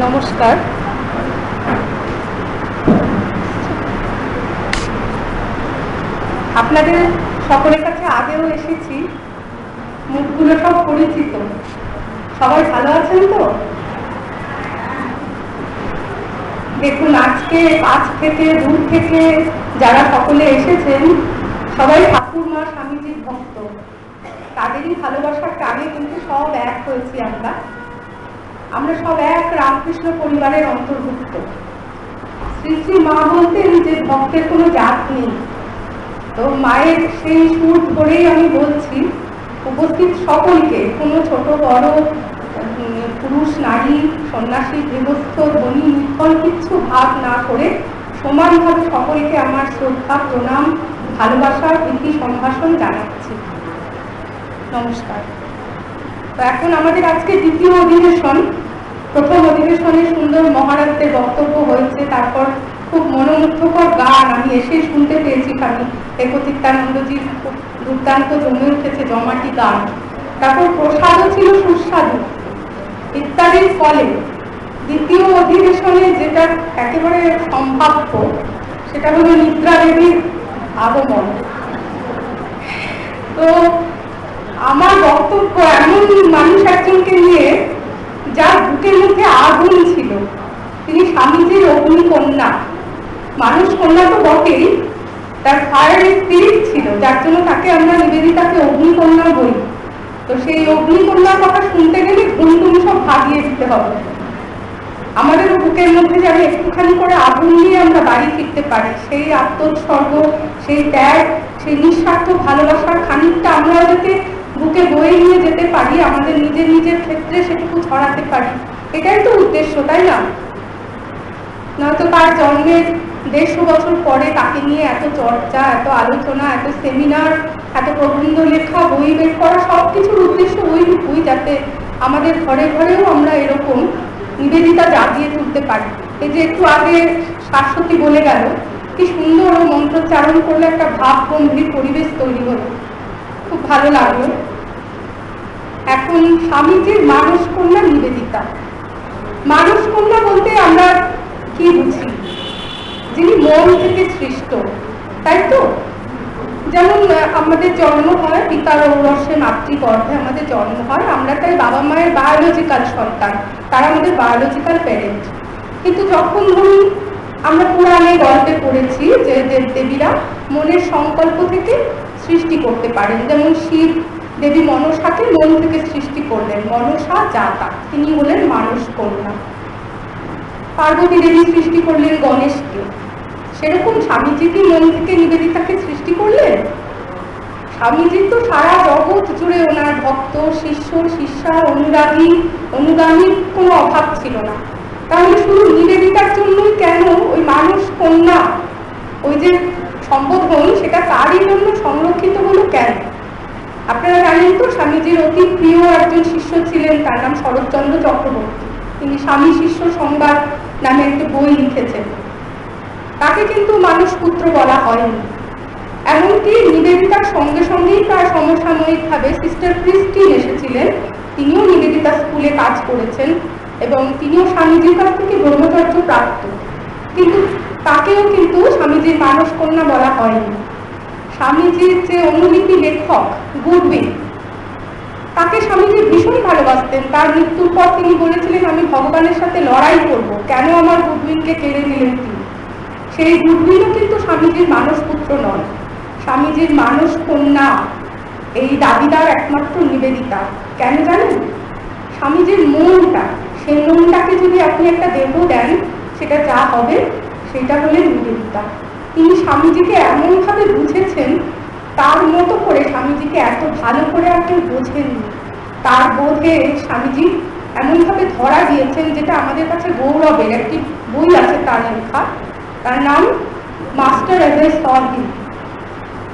নমস্কার। আপনাদের সকলের কাছে আগেও এসেছি, মুখগুলো সব পরিচিত। সবাই ভালো আছেন তো? দেখুন, আজকে কাছ থেকে দূর থেকে যারা সকলে এসেছেন সবাই ঠাকুরমা স্বামীজির ভক্ত। তাদেরই ভালোবাসার টানে কিন্তু সব এক হয়েছি। আমরা সব এক রামকৃষ্ণ পরিবারের অন্তর্ভুক্ত। শ্রী শ্রী মা বলতেন যে ভক্তের কোনো জাত নেই। তো মায়ের সেই সুর ধরেই আমি বলছি, উপস্থিত সকলকে, কোনো ছোট বড়, পুরুষ নারী, সন্ন্যাসী, গৃহস্থ, ধনী নির্ফল কিচ্ছু ভাগ না করে সমানভাবে সকলকে আমার শ্রদ্ধা, প্রণাম, ভালোবাসা, প্রীতি সম্ভাষণ জানাচ্ছি। নমস্কার। তো এখন আমাদের আজকে দ্বিতীয় অধিবেশন। প্রথম অধিবেশনে সুন্দর মহারাজদের বক্তব্য হয়েছে, তারপর খুব মনোমুগ্ধকর গান আমি এসেই শুনতে পেয়েছি। একচিত্তানন্দজির খুব দুর্দান্ত জমে উঠেছে জমাটি গান। তারপর প্রসাদও ছিল সুস্বাদু ইত্যাদির ফলে দ্বিতীয় অধিবেশনে যেটা একেবারে সম্ভাব্য সেটা হলো নিদ্রা দেবীর আগমন। তো আমার বক্তব্য এমন মানুষ একজনকে নিয়ে যার বুকের মধ্যে আগুন ছিল। তিনি স্বামীজির অগ্নিকন্যা, মানুষ কন্যা তো বটেই, তার ফায়ার স্পিরিট ছিল, যার জন্য তাকে আমরা নিবেদিতাকে অগ্নিকন্যা বলি। তো সেই অগ্নিকন্যার কথা শুনতে গেলে ঘুমটুম সব ভাগিয়ে দিতে হবে। আমাদের বুকের মধ্যে যেন একটুখানি করে আগুন নিয়ে আমরা বাড়ি ফিরতে পারি, সেই আত্মোৎসর্গ, সেই ত্যাগ, সেই নিঃস্বার্থ ভালোবাসার খানিকটা আমরা যাতে বুকে বয়ে নিয়ে যেতে পারি, আমাদের নিজের নিজের ক্ষেত্রে সেটুকু ছড়াতে পারি, এটাই তো উদ্দেশ্য, তাই না? নয়তো তার জন্মের 150 বছর পরে তাকে নিয়ে এত চর্চা, এত আলোচনা, এত সেমিনার, এত প্রবন্ধ লেখা, বই বের করা, সবকিছুর উদ্দেশ্য ওইটুকুই, যাতে আমাদের ঘরে ঘরেও আমরা এরকম নিবেদিতা জাগিয়ে তুলতে পারি। এই যে একটু আগে শাশ্বতী বলে গেল, কি সুন্দর ও মন্ত্রোচ্চারণ করলে একটা ভাব গম্ভীর পরিবেশ তৈরি হলো, খুব ভালো লাগলো। এখন স্বামীজির মানস কন্যা নিবেদিতা। মানস কন্যা বলতে আমরা কি বুঝি? যিনি মন থেকে সৃষ্ট, তাই তো? যেমন আমাদের জন্ম হয় পিতার ঔরসে মাতৃগর্ভে, আমাদের জন্ম হয়, আমরা তাই বাবা মায়ের বায়োলজিক্যাল সন্তান, তারা আমাদের বায়োলজিক্যাল প্যারেন্ট। কিন্তু যখন ধরুন আমরা পুরাণে গল্পে পড়েছি যে দেবদেবীরা মনের সংকল্প থেকে সৃষ্টি করতে পারেন, যেমন শিব দেবী মনসাকে মন থেকে সৃষ্টি করলেন, মনসা জাতা, তিনি হলেন মানস কন্যা। পার্বতী দেবী সৃষ্টি করলেন গণেশকে, সেরকম স্বামীজি কি মন থেকে নিবেদিতাকে সৃষ্টি করলেন? স্বামীজি তো সারা জগৎ জুড়ে ওনার ভক্ত, শিষ্য, শিষ্যা, অনুগামীর কোনো অভাব ছিল না। তাহলে শুধু নিবেদিতার জন্যই কেন ওই মানস কন্যা, ওই যে সম্বোধন, সেটা তারই জন্য সংরক্ষিত হলো কেন? আপনারা জানেন তো, স্বামীজির অতি প্রিয় একজন শিষ্য ছিলেন, তার নাম শরৎচন্দ্র চক্রবর্তী। তিনি স্বামী শিষ্য সংবাদ নামে একটা বই লিখেছেন। তাকে কিন্তু মানুষ পুত্র বলা হয়নি। এমনকি নিবেদিতার সঙ্গে সঙ্গেই প্রায় সমসাময়িকভাবে সিস্টার ক্রিস্টিন এসেছিলেন, তিনিও নিবেদিতা স্কুলে কাজ করেছেন এবং তিনিও স্বামীজির কাছ থেকে ব্রহ্মচর্য প্রাপ্ত, কিন্তু তাকেও কিন্তু স্বামীজির মানস কন্যা বলা হয়নি। স্বামীজির যে অনুলিপি লেখক গুডউইন, তাকে স্বামীজি ভীষণ ভালোবাসতেন। তার মৃত্যুর পর তিনি বলেছিলেন, আমি ভগবানের সাথে লড়াই করব, কেন আমার গুডউইনকে কেড়ে নিলেন তিনি। সেই গুডউইনও কিন্তু স্বামীজির মানস পুত্র নন, স্বামীজির মানস কন্যা, এই দাবিদার একমাত্র নিবেদিতা। কেন জানেন? স্বামীজির মনটা, সেই মনটাকে যদি আপনি একটা দেহ দেন, সেটা যা হবে সেটা হলেন নিবেদিতা। তিনি স্বামীজিকে এমনভাবে বুঝেছেন, তার মতো করে স্বামীজিকে এত ভালো করে আর কেউ বোঝেননি। তার বোধে স্বামীজি এমনভাবে ধরা দিয়েছেন, যেটা আমাদের কাছে গৌরবের। একটি বই আছে তার লেখা, তার নাম মাস্টার এজ এ স হিম।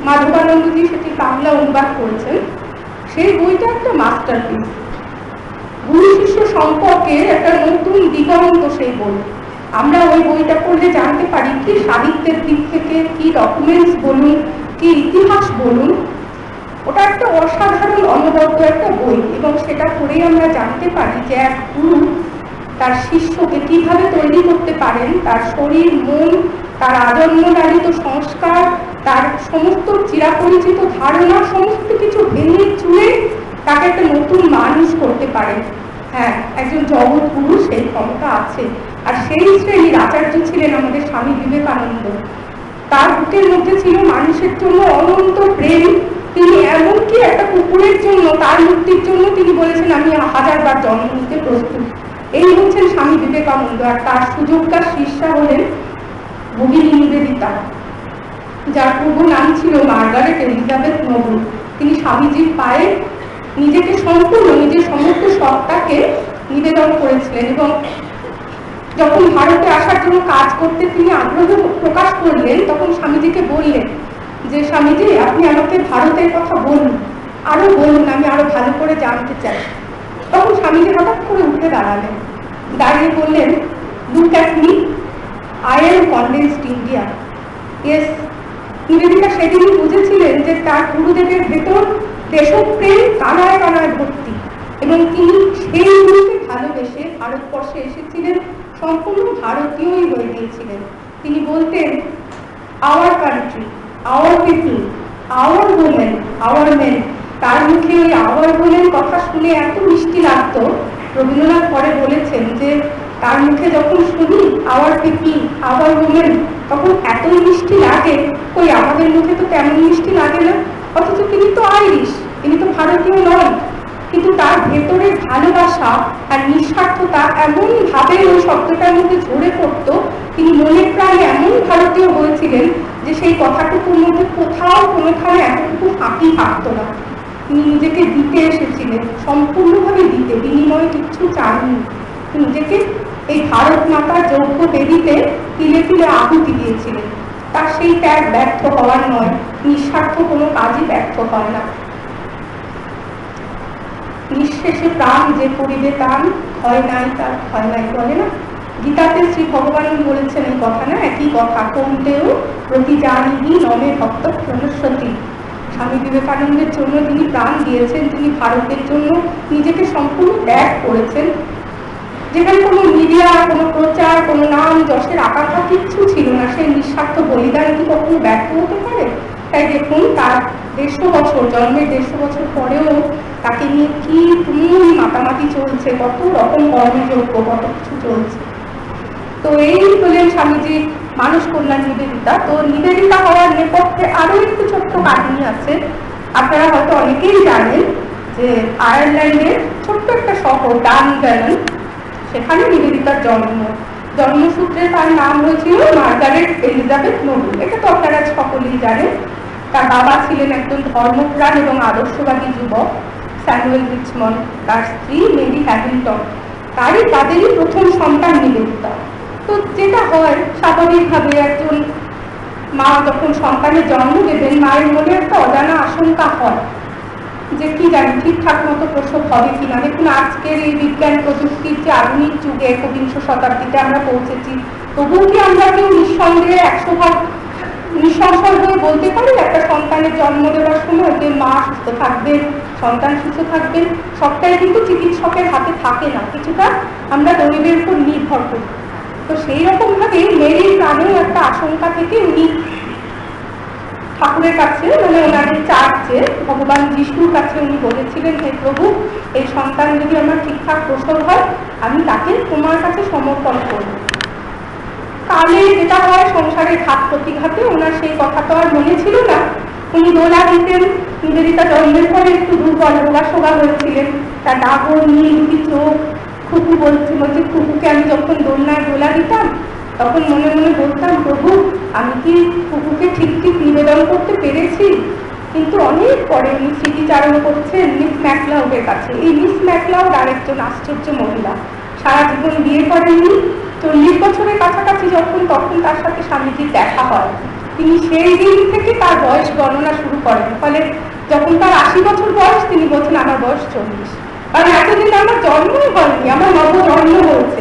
মাধবানন্দজি সেটি বাংলা অনুবাদ করেছেন। সেই বইটা একটা মাস্টারপিস, গুরু শিষ্য সম্পর্কে একটা নতুন দিগন্ত সেই বই। আমরা ওই বইটা পড়লে জানতে পারি কি সাহিত্যের দিক থেকে, কি ডকুমেন্টস বলুন, কি ইতিহাস বলুন, ওটা একটা অসাধারণ অনবদ্য একটা বই। এবং সেটা পড়েই আমরা জানতে পারি যে এক গুরু তার শিষ্যকে কিভাবে তৈরি করতে পারেন, তার শরীর, মন, তার আজন্মলালিত সংস্কার, তার সমস্ত চিরাপরিচিত ধারণা, সমস্ত কিছু ভেঙে চুরে তাকে একটা নতুন মানুষ করতে পারেন। হ্যাঁ, একজন জগৎ গুরু সেই ক্ষমতা আছে। আর সেই শ্রেণীর আচার্য ছিলেন আমাদের স্বামী বিবেকানন্দ। তার বুকের মধ্যে ছিল মানুষের জন্য অনন্ত প্রেম। তিনি এমনকি একটা কুকুরের জন্য, তার মুক্তির জন্য তিনি বলেছেন, আমি 1000 বার জন্ম নিতে প্রস্তুত। এই হচ্ছেন স্বামী বিবেকানন্দ। আর তার সুযোগকার শিষ্যা হলেন ভগিনী নিবেদিতা, যার পূর্ব নাম ছিল মার্গারেট এলিজাবেথ নোবেল। তিনি স্বামীজির পায়ে নিজেকে সম্পূর্ণ, নিজের সমস্ত সত্তাকে নিবেদন করেছিলেন এবং যখন ভারতে আসার জন্য কাজ করতে তিনি আগ্রহ প্রকাশ করলেন, তখন স্বামীজিকে বললেন যে, স্বামীজি, আপনি আমাকে ভারতের কথা বলুন, আরো বলুন, আমি আরো ভালো করে জানতে চাই। তখন স্বামীজি হঠাৎ করে উঠে দাঁড়ালেন, দাঁড়িয়ে বললেন, look at me, I am convinced India. Yes, Nivedita সেদিনই বুঝেছিলেন যে তার গুরুদেবের ভেতর দেশপ্রেম কানায় কানায় ভর্তি এবং তিনি সেই গুরুকে ভালোবেসে ভারতবর্ষে এসেছিলেন, সম্পূর্ণ ভারতীয়ই হয়ে গিয়েছিলেন। তিনি বলতেন, our country, our people, our women, our men. তার মুখে ওই আওয়ার ওমেন কথা শুনে এত মিষ্টি লাগতো। রবীন্দ্রনাথ পরে বলেছেন যে তার মুখে যখন শুনি আওয়ার পিপল, আওয়ার ওমেন, তখন এতই মিষ্টি লাগে, ওই আমাদের মুখে তো তেমন মিষ্টি লাগে না। অথচ তিনি তো আইরিশ, তিনি তো ভারতীয় নন, কিন্তু তার ভেতরের ভালোবাসা আর নিঃস্বার্থতা এমন ভাবে ওই শব্দটার মধ্যে ঝরে পড়তো, তিনি মনে প্রায় এমন ভারতীয় হয়েছিলেন যে সেই কথাটুকুর মধ্যে কোথাও কোনোখানে এতটুকু ফাঁকি থাকতো না। তিনি নিজেকে দিতে এসেছিলেন, সম্পূর্ণভাবে দিতে, বিনিময়ে কিচ্ছু চাননি। নিজেকে এই ভারত মাতার যোগ্য বেদিতে তিলে তিলে আহুতি দিয়েছিলেন। তার সেই ত্যাগ ব্যর্থ হওয়ার নয়, নিঃস্বার্থ কোনো কাজই ব্যর্থ হয় না। নিঃশেষে প্রাণ যে করিবে তান, ক্ষয় নাই তার ক্ষয় নাই, বলে না গীতাতে? শ্রী ভগবান বলেছেন এই কথা, না একই কথা, কোনতেও প্রতি জানিহি নমে ভক্ত প্রণশ্বতী। স্বামী বিবেকানন্দের জন্য তিনি প্রাণ দিয়েছেন, তিনি ভারতের জন্য নিজেকে সম্পূর্ণ ত্যাগ করেছেন। যেখানে কোনো মিডিয়া, কোনো প্রচার, কোনো নাম যশের আকাঙ্ক্ষা কিচ্ছু ছিল না, সেই নিঃস্বার্থ বলিদান কি কখনো ব্যর্থ হতে পারে? তাই দেখুন, তার 150 বছর, জন্মের 150 বছর পরেও তাকে নিয়ে কি তুমুল মাতামাতি চলছে, কত রকম কর্মযোগ্য, কত কিছু চলছে। তো এই হলেন স্বামীজি মানুষ কন্যা নিবেদিতা। তো নিবেদিতা হওয়ার নেপথ্যে আরো একটু ছোট্ট কাহিনী আছে। আপনারা হয়তো অনেকেই জানেন যে আয়ারল্যান্ডের ছোট্ট একটা শহর ডানগানন, সেখানে নিবেদিতার জন্মসূত্রে তার নাম হয়েছিল মার্গারেট এলিজাবেথ নোবেল। এটা তো আপনারা সকলেই জানেন। তার বাবা ছিলেন একজন ধর্মপ্রাণ এবং আদর্শবাদী যুবক স্যামুয়েল রিচমন্ড, তার স্ত্রী মেরি হ্যামিল্টন। তাদেরই প্রথম সন্তান নিবেদিতা। তো যেটা হয় স্বাভাবিকভাবে, একজন মা যখন সন্তানের জন্ম দেবেন, মায়ের মনে একটা অজানা আশঙ্কা হয় যে কি জানি ঠিকঠাক মতো প্রসব হবে কিনা। দেখুন, আজকের এই বিজ্ঞান প্রযুক্তির যে আধুনিক যুগে 21 শতাব্দীতে আমরা পৌঁছেছি, তবুও কি আমরা কেউ নিঃসন্দেহে 100% নিঃসংশয় হয়ে বলতে পারি একটা সন্তানের জন্ম দেওয়ার সময় যে মা সুস্থ থাকবেন, সন্তান সুস্থ থাকবেন? সবটাই কিন্তু চিকিৎসকের হাতে থাকে না, কিছুটা আমরা দৈবের উপর নির্ভর করি। তো সেই রকম ভাবে মেরির প্রাণেও একটা আশঙ্কা থেকে উনি ঠাকুরের কাছে, মানে ওনাদের চার্চে ভগবান যিশুর কাছে উনি বলেছিলেন, হে প্রভু, এই সন্তান যদি আমার ঠিকঠাক প্রসব হয়, আমি তাকে তোমার কাছে সমর্পণ করব। কালে যেটা হয় সংসারের ঘাত প্রতিঘাতে ওনার সেই কথা তো আর মনে ছিল না। উনি দোলা দিতেন। নিবেদিতা জন্মের পরে একটু দুর্বল, রোগাশোগা হয়েছিলেন। তার ডাগর, নীল দুটি চোখ। খুকু বলছিল যে খুকুকে আমি যখন দোলনায় দোলা দিতাম, তখন মনে মনে বলতাম, প্রভু, আমি কি কুকুকে ঠিক ঠিক নিবেদন করতে পেরেছি? কিন্তু অনেক পরে উনি স্মৃতিচারণ করছেন মিস ম্যাকলাউডের কাছে। এই মিস ম্যাকলাউড আরেকজন আশ্চর্য মহিলা, সারা জীবন বিয়ে করেননি। 40 বছরের কাছাকাছি যখন, তখন তার সাথে স্বামীজির দেখা হয়। তিনি সেই দিন থেকে তার বয়স গণনা শুরু করেন। ফলে যখন তার 80 বছর বয়স, তিনি বলছেন আমার বয়স 40। কারণ এতদিন আমার জন্মই হয়নি, আমার নবজন্ম হয়েছে।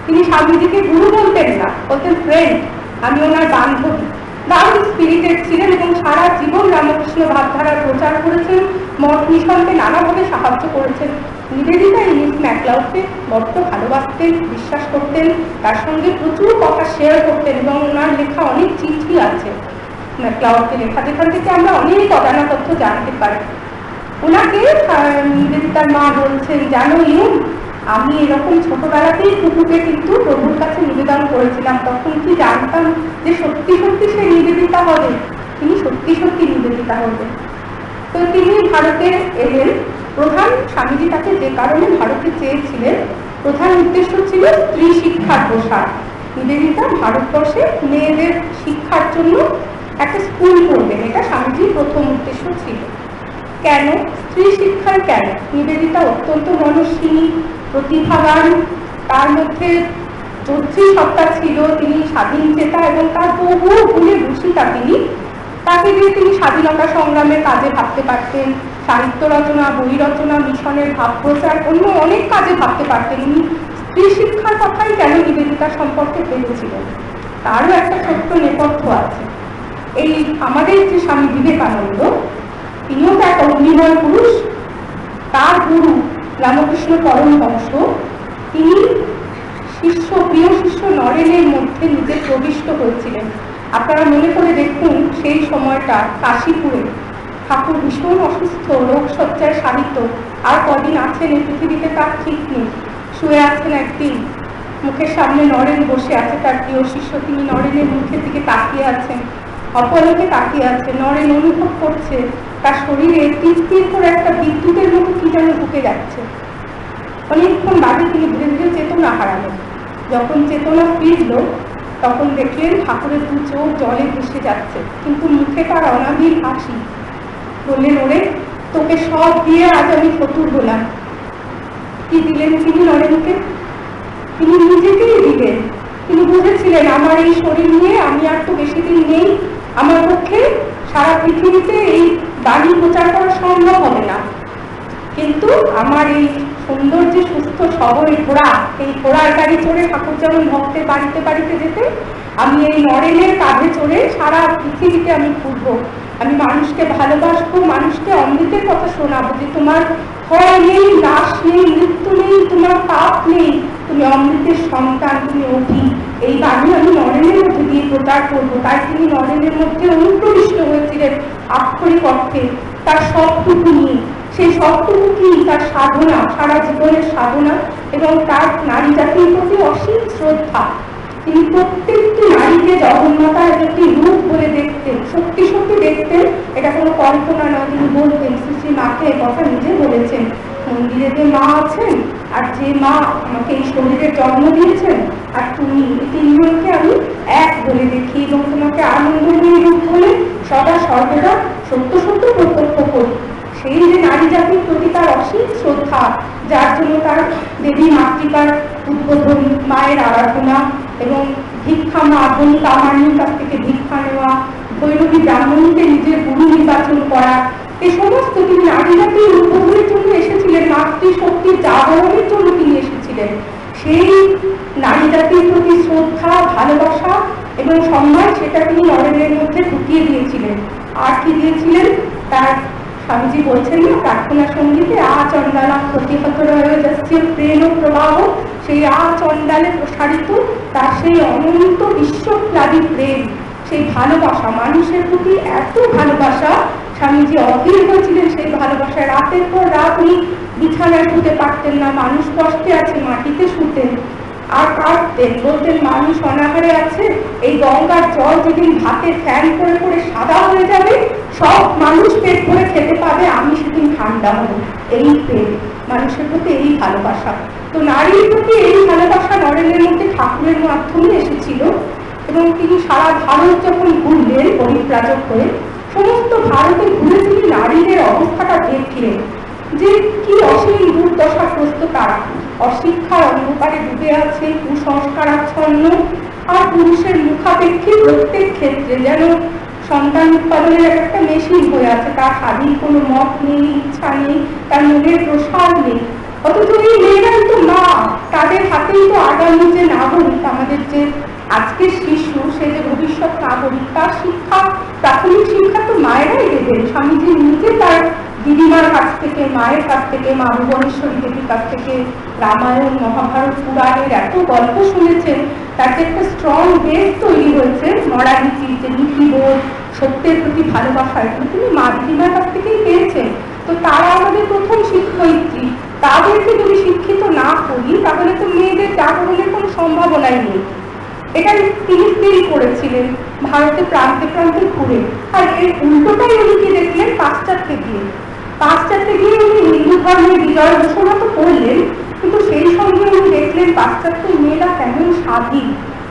তিনি স্বামীজিকে গুরু বলতেন না, বলতেন ফ্রেন্ড, আমি ওনার বান্ধবী। দারুণ স্পিরিটেড ছিলেন এবং সারা জীবন রামকৃষ্ণ ভাবধারার প্রচার করেছেন, মঠ মিশনকে নানাভাবে সাহায্য করেছেন। নিবেদিতা ইলিস ম্যাকলাউডকে বড্ড ভালোবাসতেন, বিশ্বাস করতেন, তার সঙ্গে প্রচুর কথা শেয়ার করতেন এবং ওনার লেখা অনেক চিঠি আছে ম্যাকলাউডকে লেখা, যেখান থেকে আমরা অনেক অজানা তথ্য জানতে পারি। ওনাকে নিবেদিতার মা বলছেন, জানো ইউন, আমি এরকম ছোটবেলাতেই কুকুরকে কিন্তু প্রভুর কাছে নিবেদন করেছিলাম, তখন কি জানতাম যে সত্যি সত্যি সে নিবেদিতা হবে, তিনি সত্যি সত্যি নিবেদিতা হবেন। তো তিনি ভারতে এলেন। প্রধান স্বামীজি তাকে যে কারণে ভারতে চেয়েছিলেন, প্রধান উদ্দেশ্য ছিল স্ত্রী শিক্ষার প্রসার। নিবেদিতা ভারতবর্ষে মেয়েদের শিক্ষার জন্য একটা স্কুল করবেন, এটা স্বামীজির প্রথম উদ্দেশ্য ছিল। কেন স্ত্রী শিক্ষার? কেন? নিবেদিতা অত্যন্ত মনস্বিনী, প্রতিভাবান, তার মধ্যে যোদ্ধী সত্তা ছিল, তিনি স্বাধীন চেতা এবং তার বহু গুণে ভূষিতা তিনি। তাকে দিয়ে তিনি স্বাধীনতা সংগ্রামের কাজে ভাবতে পারতেন, সাহিত্য রচনা, বই রচনা, মিশনের ভাব প্রচার, অন্য অনেক কাজে ভাবতে পারতেন। উনি স্ত্রী শিক্ষার কথাই কেন নিবেদিতা সম্পর্কে ভেবেছিলেন, তারও একটা ছোট্ট নেপথ্য আছে। এই আমাদের যে স্বামী বিবেকানন্দ, তিনিও তো এক অগ্নিময় পুরুষ। তার গুরু রামকৃষ্ণ পরমহংস, তিনি প্রিয় শিষ্য নরেনের মধ্যে নিজে প্রবিষ্ট হয়েছিলেন। আপনারা মনে করে দেখুন, সেই সময়টা কাশীপুরে ঠাকুর ভীষণ অসুস্থ, রোগশয্যায় সাহিত্য, আর কদিন আছেন এই পৃথিবীতে তার ঠিক নেই। শুয়ে আছেন একদিন, মুখের সামনে নরেন বসে আছে, তার প্রিয় শিষ্য। তিনি নরেনের মুখের দিকে তাকিয়ে আছেন, অপলকে তাকিয়ে আছে। নরেন অনুভব করছে তার শরীরে তীর তীর করে একটা বিদ্যুতের মতো কি যেন ঢুকে যাচ্ছে। অনেকক্ষণ বাদে তিনি ধীরে ধীরে চেতনা হারালেন। যখন চেতনা ফিরল, তখন দেখলেন ঠাকুরের দু চোখ জলে ভেসে যাচ্ছে, কিন্তু মুখে তার অনাবিল হাসি। বললেন, ওরে, তোকে সব দিয়ে আজ আমি ফতুর হলাম। কি দিলেন তিনি নরেনকে? তিনি নিজেকেই দিলেন। তিনি বুঝেছিলেন, আমার এই শরীর নিয়ে আমি আর তো বেশি দিন নেই, আমার পক্ষে সারা পৃথিবীতে এই বাণী প্রচার করা সম্ভব হবে না, কিন্তু আমার এই সুন্দর যে সুস্থ সবল ঘোড়া, এই ঘোড়ার গাড়ি চড়ে ঠাকুর যেমন ভক্তের বাড়িতে বাড়িতে যেতে, আমি এই নরেনের কাঁধে চড়ে সারা পৃথিবীতে আমি ঘুরবো। আমি মানুষকে ভালোবাসবো, মানুষকে অমৃতের কথা শোনাবো যে তোমার ক্ষয় নেই, নাশ নেই, মৃত্যু নেই, তোমার পাপ নেই, তুমি অমৃতের সন্তান, তুমি অভি। এই বাণী আমি নরেনের মধ্যে দিয়ে প্রচার করবো। তাই তিনি নরেনের মধ্যে অনুপ্রবিষ্ট হয়েছিলেন আক্ষরিক অর্থে, তার সবটুকু নিয়ে। সেই সবটুকু কি? তার সাধনা, সারা জীবনের সাধনা এবং তার নারী জাতির প্রতি অসীম শ্রদ্ধা। তিনি প্রত্যেকটি নারীকে জগন্মাতার একটি রূপ বলে দেখতেন, সত্যি সত্যি দেখতেন, এটা কোনো কল্পনা নয়। তিনি বলতেন, শ্রী মাকে কথা নিজে বলেছেন, মন্দিরে যে মা আছেন আর যে মা আমাকে এই শরীরের জন্ম দিয়েছেন আর তুমি, এই তিনজনকে আমি এক বলে দেখি এবং তোমাকে আনন্দময়ী রূপ বলে সদা সর্বদা সত্য সত্য প্রত্যক্ষ করি। সেই যে নারী জাতির প্রতি তার অসীম শ্রদ্ধা, যার জন্য তার দেবী মাতৃকার উদ্বোধন, মায়ের আরাধনা এবং ভিক্ষা মা ধনী কামারনির কাছ থেকে ভিক্ষা নেওয়া, ভৈরবী ব্রাহ্মণীকে নিজের গুরু নির্বাচন করা, এই সমস্ত তিনি নারী জাতির উদ্বোধনের জন্য এসেছিলেন, মাতৃশক্তির জাগরণের জন্য তিনি এসেছিলেন। সেই নারী জাতির প্রতি শ্রদ্ধা, ভালোবাসা এবং সম্মান, সেটা তিনি নরেনের মধ্যে ঢুকিয়ে দিয়েছিলেন। আর কি দিয়েছিলেন? তার স্বামীজি বলছেন না প্রার্থনা সঙ্গীতে, আ চণ্ডালা প্রতিহত রয়ে যাচ্ছে প্রেম প্রবাহ, সেই আ চণ্ডালে প্রসারিত তার সেই অনন্ত বিশ্বপ্লাবী প্রেম, সেই ভালোবাসা, মানুষের প্রতি এত ভালোবাসা। স্বামীজি অধীর হয়েছিলেন সেই ভালোবাসায়। রাতের পর রাত উনি বিছানায় শুতে পারতেন না, মানুষ কষ্টে আছে মাটিতে শুতেন আর কাঁদতেন, বলতেন মানুষ অনাহারে আছে, এই গঙ্গার জল যেদিন ভাতে ফ্যান করে করে সাদা হয়ে যাবে, সব মানুষ পেট ভরে খেতে পাবে, আমি সেদিন ঠান্ডা হব। এই প্রেম, মানুষের প্রতি এই ভালোবাসা। তো নারীর প্রতি এই ভালোবাসা নরেনের মধ্যে ঠাকুরের মাধ্যমে এসেছিল এবং তিনি সারা ভারত যখন ঘুরলেন পরিব্রাজক হয়ে, সমস্ত ভারতে ঘুরে তিনি নারীদের অবস্থাটা দেখলেন যে কি অসীম দুর্দশাগ্রস্ত তারা, অশিক্ষার অন্ধকারে ডুবে আছে, কুসংস্কারাচ্ছন্ন, আর পুরুষের মুখাপেক্ষী প্রত্যেক ক্ষেত্রে যেন সন্তান উৎপাদনের একটা মেশিন হয়ে আছে। তার স্বাধীন কোনো মত নেই, ইচ্ছা নেই, তার মনের প্রসার নেই। অথচ এই মেয়েরাই তো মা, তাদের হাতেই তো আগামী যে নাগরিক, আমাদের যে আজকের শিশু, সে যে ভবিষ্যৎ নাগরিক, তার শিক্ষা, প্রাথমিক শিক্ষা তো মায়েরাই দেবেন। স্বামীজি নিজে তার দিদিমার কাছ থেকে, মায়ের কাছ থেকে, মা ভুবনেশ্বরী দেবীর কাছ থেকে রামায়ণ, মহাভারত, পুরাণের এত গল্প শুনেছেন, তার যে একটা স্ট্রং বেস তৈরি হয়েছে, মরালিটি, যে নীতিবোধ, সত্যের প্রতি ভালোবাসা, এগুলো তিনি মা দিদিমার কাছ থেকেই পেয়েছেন। তো তারা আমাদের প্রথম শিক্ষয়িত্রী, তাদেরকে যদি শিক্ষিত না করি তাহলে তো মেয়েদের জাগরণের কোনো সম্ভাবনাই নেই। এটা তিনি ফিল করেছিলেন ভারতে প্রান্তে প্রান্তে ঘুরে। আর এর উল্টোটাই উনি কি দেখলেন পাশ্চাত্যে গিয়ে। পাশ্চাত্যে গিয়ে উনি হিন্দু ধর্মের বিজয় ঘোষণা তো করলেন, কিন্তু সেই সঙ্গে উনি দেখলেন পাশ্চাত্যের মেয়েরা কেমন স্বাধীন।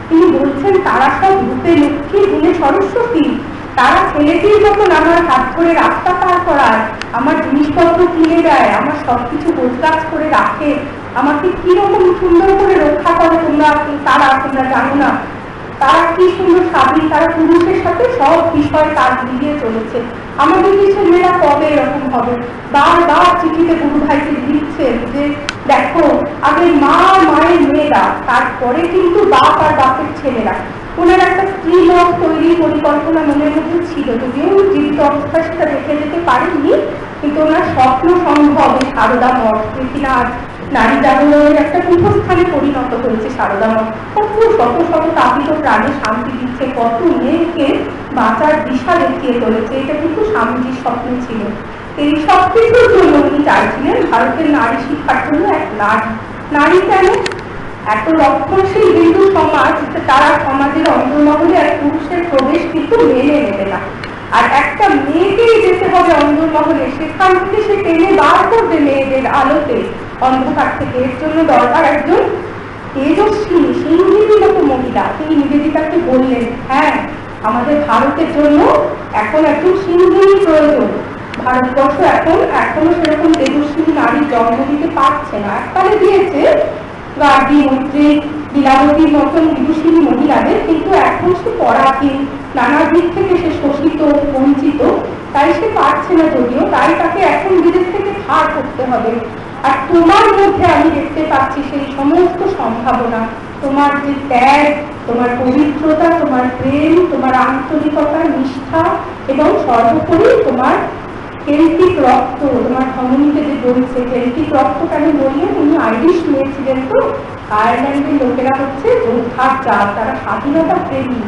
তিনি বলছেন তারা সব রূপে লক্ষ্মী, গুণে সরস্বতী, তারা ছেলেটির মতন আমার হাত ধরে রাস্তা পার করায়, আমার জিনিসপত্র কিনে দেয়, আমার সবকিছু গোছগাছ করে রাখে, আমাকে কিরকম সুন্দর করে রক্ষা করে তোমরা জানো না। তারা কি সুন্দর স্বাধীন, তারা পুরুষের সাথে সব বিষয় তার মিলিয়ে চলেছে। আমাদের দেশের মেয়েরা কবে এরকম হবে? বারবার চিঠিতে গুরু ভাইকে লিখছেন যে দেখো, আগে মায়ের মেয়েরা, তারপরে কিন্তু বাপ আর বাপের ছেলেরা। ওনার একটা স্ত্রী মত তৈরির পরিকল্পনা মনের মধ্যে ছিল, যদিও জীবিত অবস্থায় সেটা দেখে যেতে পারেননি, কিন্তু ওনার স্বপ্ন সম্ভব এই সারদা মঠ, যে কিনা আজ নারী জাগরণের একটা পীঠস্থানে পরিণত হয়েছে সারদা মঠ। কত শত শত তাপিত প্রাণে শান্তি দিচ্ছে, কত মেয়েকে বাঁচার দিশা দেখিয়ে চলেছে। এটা কিন্তু স্বামীজির স্বপ্ন ছিল। এই সব কিছুর জন্য উনি চাইছিলেন ভারতের নারী শিক্ষার জন্য এক নারী কেন? এত রক্ষণশীল হিন্দু সমাজ, তারা সমাজের অন্তর্মহলে এক পুরুষের প্রবেশ কিন্তু মেনে নেবে না। আর একটা মেয়েকেই যেতে হবে অন্তর্মহলে, সেখান থেকে সে টেনে বার করবে মেয়েদের আলোতে অন্ধকার থেকে। এর জন্য দরকার একজন তেজস্বিনী সিংহীর মতো মহিলা। তিনি নিবেদিতাকে বললেন, হ্যাঁ, আমাদের ভারতের জন্য এখন একজন সিংহীর প্রয়োজন। ভারতবর্ষ এখনো সেরকম তেজস্বিনী নারীর জন্ম দিতে পারছে না। এককালে দিয়েছে গার্গী, মৈত্রী, লীলাবতীর মতন বিদুষিনী মহিলাদের, কিন্তু এখন সে পরাধীন, নানা দিক থেকে সে শোষিত, বঞ্চিত, তাই সে পারছে না যদিও, তাই তাকে এখন বিদেশ থেকে ধার করতে হবে। আর তোমার মধ্যে আমি দেখতে পাচ্ছি সেই সমস্ত সম্ভাবনা, তোমার যে ত্যাগ, তোমার পবিত্রতা, তোমার প্রেম, তোমার আন্তরিকতা, নিষ্ঠা এবং সর্বোপরি তোমার কেল্টিক রক্ত, তোমার ধমনীতে যে বলছে। কেল্টিক রক্ত কেন বললেন? উনি আইরিশ মেয়ে ছিলেন, তো আয়ারল্যান্ডের লোকেরা হচ্ছে যোদ্ধার জাত, তারা স্বাধীনতা প্রেমী।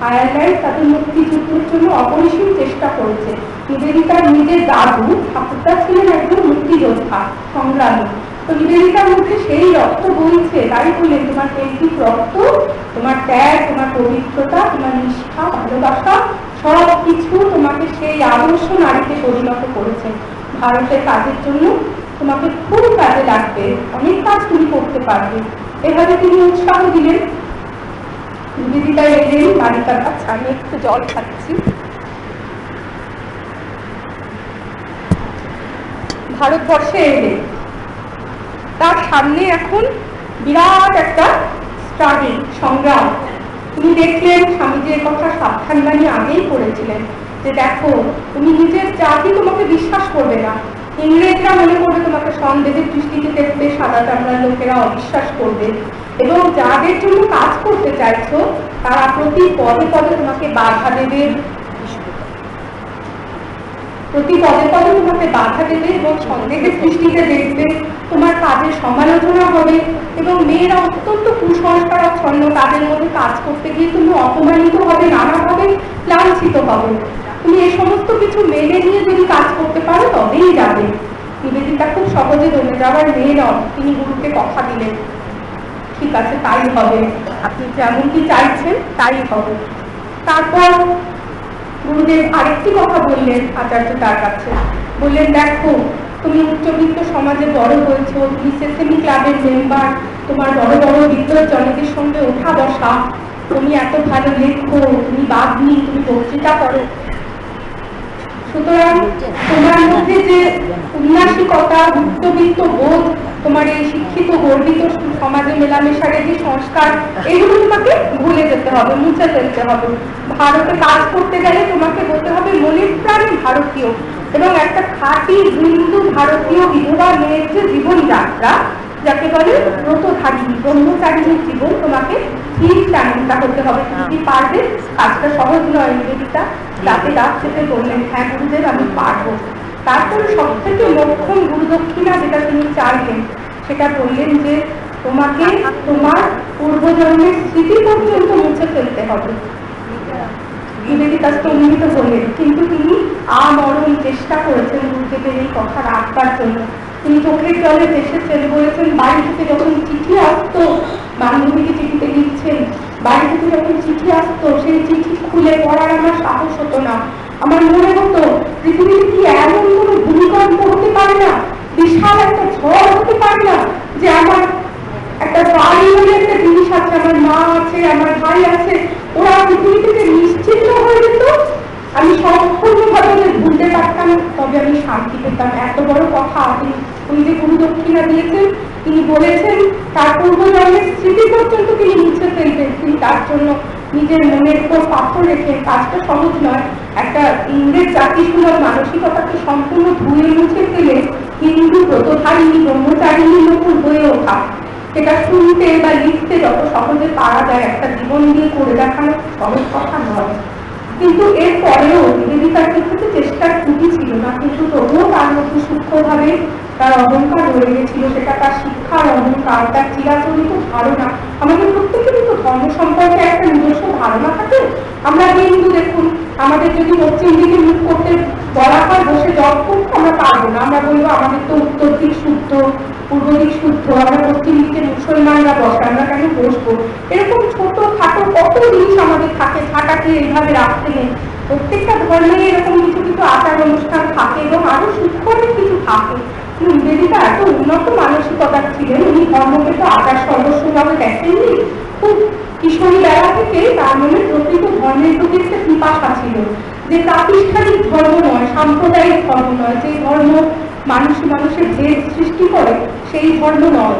আয়ারল্যান্ড তাদের মুক্তিযুদ্ধের জন্য অপরিসীম চেষ্টা করেছে। নিবেদিতার নিজের দাদু ঠাকুরদা ছিলেন একজন মুক্তিযোদ্ধা, সংগ্রামী। তো নিবেদিতার মধ্যে সেই রক্ত বইছে, তাই বললেন তোমার কেল্টিক রক্ত, তোমার ত্যাগ, তোমার পবিত্রতা, তোমার নিষ্ঠা, ভালোবাসা, সব কিছু তোমাকে সেই আদর্শ নারীতে পরিণত করেছে। ভারতের কাজের জন্য তোমাকে খুব কাজে লাগবে, অনেক কাজ তুমি করতে পারবে। এভাবে তিনি উৎসাহ দিলেন। নিবেদিতা এলেন বালিকার কাছে। আমি একটু জল খাচ্ছি। ভারতবর্ষে এলেন, তার সামনে এখন বিরাট একটা স্ট্রাগল, সংগ্রাম। তিনি দেখলেন স্বামীজির কথা সাবধানবাণী আগেই করেছিলেন যে দেখো, তুমি নিজের জাতি তোমাকে বিশ্বাস করবে না, ইংরেজরা মনে করবে তোমাকে সন্দেহের দৃষ্টিতে দেখবে, সাদা চামড়ার লোকেরা অবিশ্বাস করবে, এবং যাদের জন্য কাজ করতে চাইছো তারা প্রতি পদে পদে তোমাকে বাধা দেবে, এবং সন্দেহের দৃষ্টিতে দেখবে, তোমার কাজের সমালোচনা হবে, এবং মেয়েরা অত্যন্ত কুসংস্কারাচ্ছন্ন, তাদের মধ্যে কাজ করতে গিয়ে তুমি অপমানিত হবে, নানাভাবে লাঞ্ছিত হবে। তুমি এই সমস্ত কিছু মেনে নিয়ে যদি কাজ করতে পারো তবেই যাবে। নিবেদিতা খুব সহজে দমে যাওয়ার মেয়ে নন। তিনি গুরুকে কথা দিলেন, ঠিক আছে তাই হবে, আপনি যেমন কি চাইছেন তাই হবে। তারপর গুরুদেব আরেকটি কথা বললেন আচার্য তার কাছে, বললেন দেখো, তুমি উচ্চবিত্ত সমাজে বড় হয়েছো, তুমি সেসেমি ক্লাবের মেম্বার, তোমার বড় বড় বিদ্বজ্জনদের সঙ্গে ওঠা বসা, তুমি এত ভালো লেখো, তুমি বাগ্মী, তুমি বক্তৃতা করো, সুতরাং তোমার মধ্যে যে উন্নাসিকতা, উচ্চবিত্ত বোধ, তোমার এই শিক্ষিত গর্বিত সমাজে মেলামেশার যে সংস্কার, এগুলো তোমাকে ভুলে যেতে হবে, মুছে ফেলতে হবে। ভারতে কাজ করতে গেলে তোমাকে বলতে হবে মনের প্রাণে ভারতীয়, এবং একটা খাঁটি হিন্দু ভারতীয় বিধবা মেয়ের যে জীবনযাত্রা, যাকে বলে ব্রতধারিণী, ব্রহ্মচারিণীর জীবন, তোমাকে ঠিক তেমনটা করতে হবে। তুমি পারবে? কাজটা সহজ নয় নিবেদিতা। রাতে রাত খেতে বললেন, হ্যাঁ গুরুদেব আমি পারবো। তারপরে সব থেকে মোক্ষম গুরুদক্ষিণা যেটা তিনি চাইলেন সেটা বললেন যে তোমাকে তোমার পূর্বজন্মের স্মৃতি পর্যন্ত মুছে ফেলতে হবে। নিবেদিতা স্তম্ভিত হলেন, কিন্তু তিনি আমরণ চেষ্টা করেছেন গুরুদেবের এই কথা রাখবার জন্য। তিনি চোখের জলে এসেছেন, বলেছেন বাড়ি থেকে যখন চিঠি আসতো, বান্ধবীকে চিঠিতে লিখছেন, বাড়ি থেকে যখন চিঠি আসতো সেই চিঠি খুলে পড়ার আমার সাহস হতো না। আমার মনে হতো পৃথিবীতে কি এমন কোনো ভূমিকম্প হতে পারে না, বিশাল একটা ঝড় হতে পারে না, যে আমার একটা বাড়ি বলে একটা জিনিস আছে, আমার মা আছে, আমার ভাই আছে, ওরা পৃথিবী থেকে নিশ্চিন্ত হয়ে যেত, আমি সম্পূর্ণভাবে ভুলতে পারতাম, তবে আমি শান্তি পেতাম। এত বড় কথা উনি যে গুরু দক্ষিণা দিয়েছেন, তিনি বলেছেন তার পূর্বজন্মের স্মৃতি পর্যন্ত তিনি মুছে ফেলবেন। তিনি তার জন্য নিজের মনের উপর পাথর রেখে, কাজটা সহজ নয়, একটা ইংরেজ জাতিসুলভ মানসিকতাকে সম্পূর্ণ ধুয়ে মুছে ফেলে হিন্দু ব্রতধারিণী ব্রহ্মচারিণীর মতন হয়ে ওঠা, সেটা শুনতে বা লিখতে যত সহজে পারা যায়, একটা জীবন দিয়ে করে দেখানো সহজ কথা নয়। কিন্তু এর পরেও নিবেদিতার ক্ষেত্রে চেষ্টার ত্রুটি ছিল না, কিন্তু তবুও তার মধ্যে সূক্ষ্মভাবে তার অহংকার রয়ে গেছিল। সেটা তার শিক্ষার অহংকার, তার চিরাচরিত ধারণা। আমাদের প্রত্যেকেরই তো ধর্ম সম্পর্কে একটা নিজস্ব ধারণা থাকে। আমরা হিন্দু, দেখুন আমাদের যদি পশ্চিম দিকে মুখ করতে বলা হয় বসে জপ করতে, আমরা পারবো না। আমরা বলবো আমাদের তো উত্তর দিক শুদ্ধ, পূর্ব দিক শুদ্ধ, আমরা পশ্চিম দিকে মুসলমানরা বসে, আমরা কেন বসবো? এরকম ছোট খাটো কত জিনিস আমাদের থাকে, ছাটাকে এইভাবে রাখতে নেই। প্রত্যেকটা ধর্মে এরকম কিছু কিছু আচার অনুষ্ঠান থাকে এবং আরো সূক্ষ্ম কিছু থাকে। নিবেদিতা এত উন্নত মানসিকতার ছিলেন, উনি ধর্মকে তো আচার সর্বস্বভাবে দেখেননি। খুব কিশোরী বেলা থেকে তার মনে প্রকৃত ধর্মের প্রতি একটা পিপাসা ছিল, যে প্রাতিষ্ঠানিক ধর্ম নয়, সাম্প্রদায়িক ধর্ম নয়, যে ধর্ম মানুষের ভেদ সৃষ্টি করে সেই ধর্ম নয়।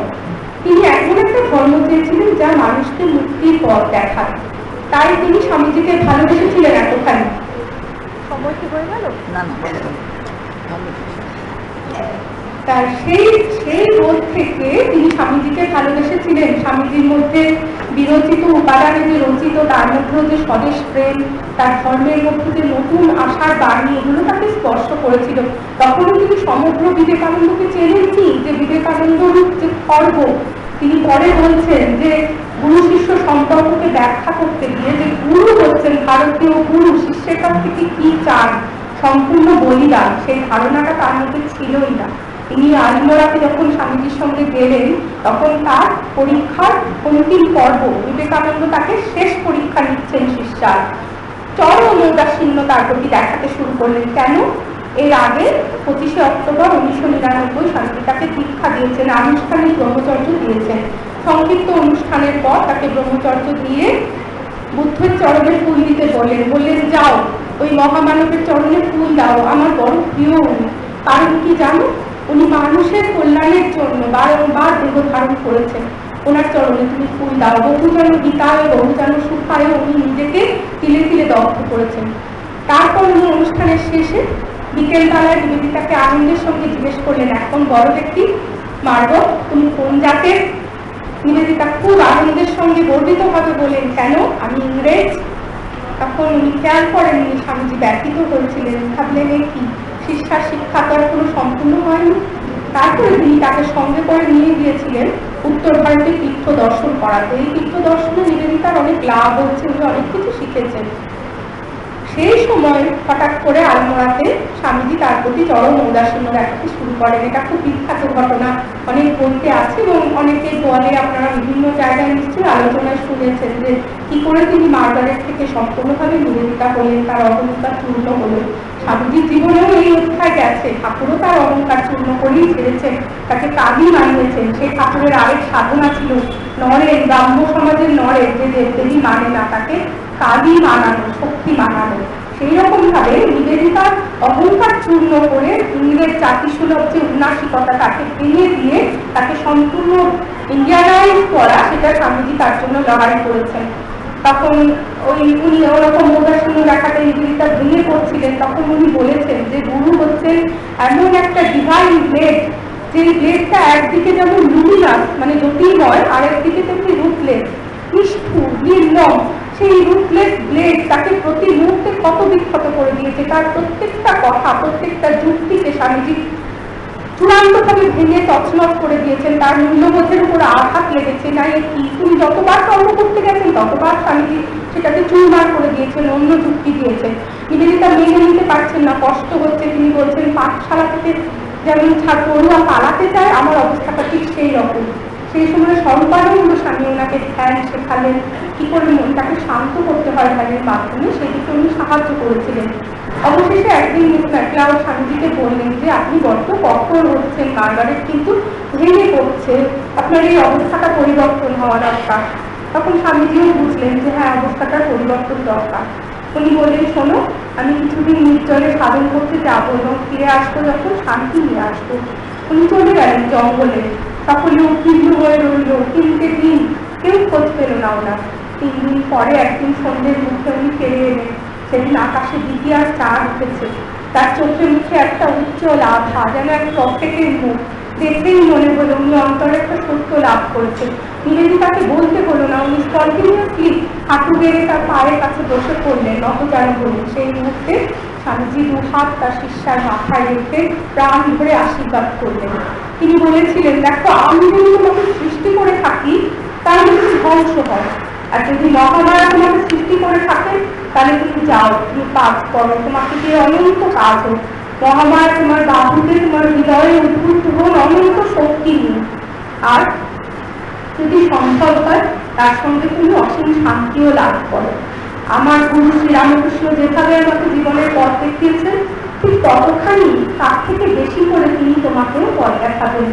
তিনি এমন একটা ধর্ম চেয়েছিলেন যা মানুষকে মুক্তির পথ দেখায়। তাই তিনি স্বামীজিকে ভালোবেসেছিলেন এতখানি। সময় কি হয়ে গেল? না না, তার সেই বোধ থেকে তিনি স্বামীজিকে ভালোবেসেছিলেন। স্বামীজির মধ্যে বিরচিত উপাদানে যে রচিত, তার মধ্যে যে স্বদেশ প্রেম, তার ধর্মের মধ্যে যে নতুন আশার বাণী, এগুলো তাকে স্পর্শ করেছিল। তখনও তিনি সমগ্র বিবেকানন্দকে চেনেননি, যে বিবেকানন্দ রূপ যে খর্ব। তিনি পরে বলছেন যে গুরু শিষ্য সম্পর্ককে ব্যাখ্যা করতে গিয়ে, যে গুরু হচ্ছেন ভারতীয় গুরু, শিষ্যের কাছ থেকে কি চান, সম্পূর্ণ বলিদান, সেই ধারণাটা তার মধ্যে ছিলই না। তিনি আলমোড়াতে যখন স্বামীজির সঙ্গে গেলেন, তখন তার পরীক্ষার অন্তিম পর্ব, বিবেকানন্দ তাকে শেষ পরীক্ষা নিচ্ছেন শিষ্যার, চরম ঔদাসীন্য তার প্রতি দেখাতে শুরু করলেন। কেন? এর আগে 25শে অক্টোবর 1999 স্বামীজি তাকে দীক্ষা দিয়েছেন, আনুষ্ঠানিক ব্রহ্মচর্য দিয়েছেন। সংক্ষিপ্ত অনুষ্ঠানের পর তাকে ব্রহ্মচর্য দিয়ে বুদ্ধের চরণে ফুল দিতে বললেন যাও ওই মহামানবের চরণে ফুল দাও, আমার বড় প্রিয় উনি। কারণ কি জানো? উনি মানুষের কল্যাণের জন্য বারংবার দেহ ধারণ করেছেন, ওনার চরণে তুমি ফুল দাও। বহুজন গীতায়, বহুজন সুখায় উনি নিজেকে তিলে তিলে দগ্ধ করেছেন। তারপর উনি অনুষ্ঠানের শেষে বিকেলবেলায় নিবেদিতাকে আনন্দের সঙ্গে জিজ্ঞেস করলেন, এখন বড় ব্যক্তি মার্গ, তুমি কোন জাতের? নিবেদিতা খুব আনন্দের সঙ্গে গর্বিত ভাবে বলেন, কেন? আমি ইংরেজ। তখন উনি খেয়াল করেননি স্বামীজি ব্যথিত হয়েছিলেন, ভাবলেন কি শিক্ষার শিক্ষা তো এখনো সম্পূর্ণ হয়নি। তারপরে তিনি তাকে সঙ্গে করে নিয়ে গিয়েছিলেন উত্তর ভারতে তীর্থ দর্শন করাতে। এই তীর্থ দর্শনে নিবেদিতার অনেক লাভ হচ্ছে, উনি অনেক কিছু শিখেছেন। সেই সময় হঠাৎ করে আলমোড়াতে স্বামীজি তার প্রতি চরম ঔদাসীন্য দেখাতে শুরু করেন। এটা খুব বিখ্যাত ঘটনা, অনেক বইতে আছে এবং অনেকে বলে, আপনারা বিভিন্ন জায়গায় নিশ্চয়ই আলোচনায় শুনেছেন, যে কি করে তিনি মার্গারেট থেকে সম্পূর্ণভাবে নিবেদিতা হলেন, তার অহংকার চূর্ণ হলেন। স্বামীজির জীবনেও এই অধ্যায় গেছে, ঠাকুরও তার অহংকার চূর্ণ করেই ছেড়েছেন, তাকে কাজী মানিয়েছেন। সেই ঠাকুরের আরেক সাধনা ছিল নরের, ব্রাহ্ম সমাজের নরের যে দেবদেবী মানে না, তাকে কাজী মানানো, শক্তি মানানো। সেই রকম ভাবে নিবেদিতার অহংকার চূর্ণ করে ইংরেজ জাতিসুলভ যে উন্নাসিকতা, তাকে ভেঙে দিয়ে তাকে সম্পূর্ণ ইন্ডিয়ানাইজ করা, সেটা স্বামীজি তার জন্য লড়াই করেছেন। তখন উনি ওরকম ঔদাসীন্য দেখাতে নিবেদিতা ভেঙে পড়ছিলেন। তখন উনি বলেছেন যে গুরু হচ্ছেন এমন একটা ডিভাইন ব্লেড, যে ব্লেডটা একদিকে যেমন লুমিনাস মানে জ্যোতির্ময়, আর একদিকে তেমনি রুটলেস, নিষ্ঠুর, নির্মম। সেই রুটলেস ব্লেড তাকে প্রতি মুহূর্তে কত বিক্ষত করে দিয়েছে। তার প্রত্যেকটা কথা, প্রত্যেকটা যুক্তিকে স্বামীজি চূড়ান্তভাবে ভেঙে তছনছ করে দিয়েছেন। তার মূল্যবোধের উপর আঘাত লেগেছে। না কি তিনি যতবার কর্ম করতে গেছেন ততবার স্বামীজি সেটাকে চুরমার করে দিয়েছেন, অন্য যুক্তি দিয়েছেন। নিবেদিতা মেনে নিতে পারছেন না, কষ্ট হচ্ছে। তিনি বলছেন পাঠশালা থেকে যেমন পড়ুয়া পালাতে চায়, আমার অবস্থাটা ঠিক সেই রকম। সেই সময় সম্পাদনগুলো স্বামী ওনাকে ধ্যান শেখালেন, কি করে মনটাকে শান্ত করতে হয় ধ্যানের মাধ্যমে, সেদিকে উনি সাহায্য করেছিলেন। অবশেষে একদিন একলাও স্বামীজিকে বললেন যে আপনি বড্ড কঠোর হচ্ছেন, কারবারের কিন্তু ভেঙে পড়ছে, আপনার এই অবস্থাটা পরিবর্তন হওয়া দরকার। তখন স্বামীজিও বুঝলেন যে হ্যাঁ, অবস্থাটার পরিবর্তন দরকার। উনি বললেন শোনো, আমি কিছুদিন নির্জনে সাধন করতে যাবো এবং ফিরে আসবো যখন শান্তি নিয়ে আসবো। উনি চলে গেলেন জঙ্গলে। সকলে উদ্বিগ্ন হয়ে রইল, 3টে দিন কেউ খোঁজ পেল না ওনার। 3 দিন পরে একদিন সন্ধ্যের মুখে উনি ফিরে এলেন। সেদিন আকাশে দ্বিতীয়ার চাঁদ উঠেছে। তার চোখে মুখে একটা উজ্জ্বল আভা, যেন এক রকেটের মুখ। দেখেই মনে হলো উনি অন্তরে একটা সত্য লাভ করেছেন। নিবেদিতাকে বলতে হলো না, উনি কন্টিনিউসলি হাঁটু গেড়ে তার পায়ের কাছে বসে পড়লেন, নতজান বললেন। সেই মুহূর্তে স্বামীজি 2 হাত তার শিষ্যার মাথায় রেখে প্রাণ ভরে আশীর্বাদ করলেন। তিনি বলেছিলেন, দেখো আমি যদি তোমাকে সৃষ্টি করে থাকি তাহলে তুমি ধ্বংস হয়, আর যদি মহামায়া তোমাকে সৃষ্টি করে থাকে তাহলে তুমি যাও, তুমি কাজ করো, তোমাকে দিয়ে অনন্ত কাজ হোক। মহামায়া তোমার বাহুতে, তোমার হৃদয়ে উদ্ভূত হন অনন্ত শক্তি নিয়ে, আর যদি সম্ভব হয় তার সঙ্গে তুমি অসীম শান্তিও লাভ করো। আমার গুরু শ্রীরামকৃষ্ণ যেভাবে আমাকে জীবনের পথ দেখিয়েছেন, ঠিক ততখানি তার থেকে বেশি করে তিনি তোমাকেও পথ দেখাবেন।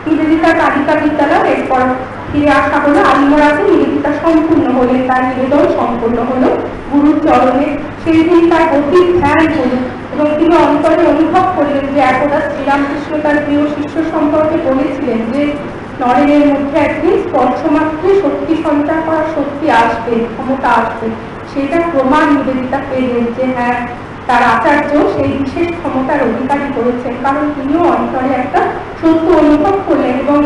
নিবেদিতা কালিকা বিদ্যালয় এরপর ফিরে আসা হলো। আলমোড়াতে নিবেদিতা সম্পূর্ণ হলেন, তার নিবেদন সম্পূর্ণ হলো গুরুর চরণে। সেই দিন তার গভীর ধ্যান হলো এবং তিনি অন্তরে অনুভব করলেন যে একদা শ্রীরামকৃষ্ণ তার প্রিয় শিষ্য সম্পর্কে বলেছিলেন যে নরেনের মধ্যে একদিন স্পর্শমাত্রে শক্তি সঞ্চার করার শক্তি আসবে, ক্ষমতা আসবে। সেটা প্রমাণ নিবেদিতা পেলেন যে হ্যাঁ, তার আচার্য সেই বিশেষ ক্ষমতার অধিকারী করেছেন, কারণ তিনিও অন্তরে একটা সত্য অনুভব করলেন এবং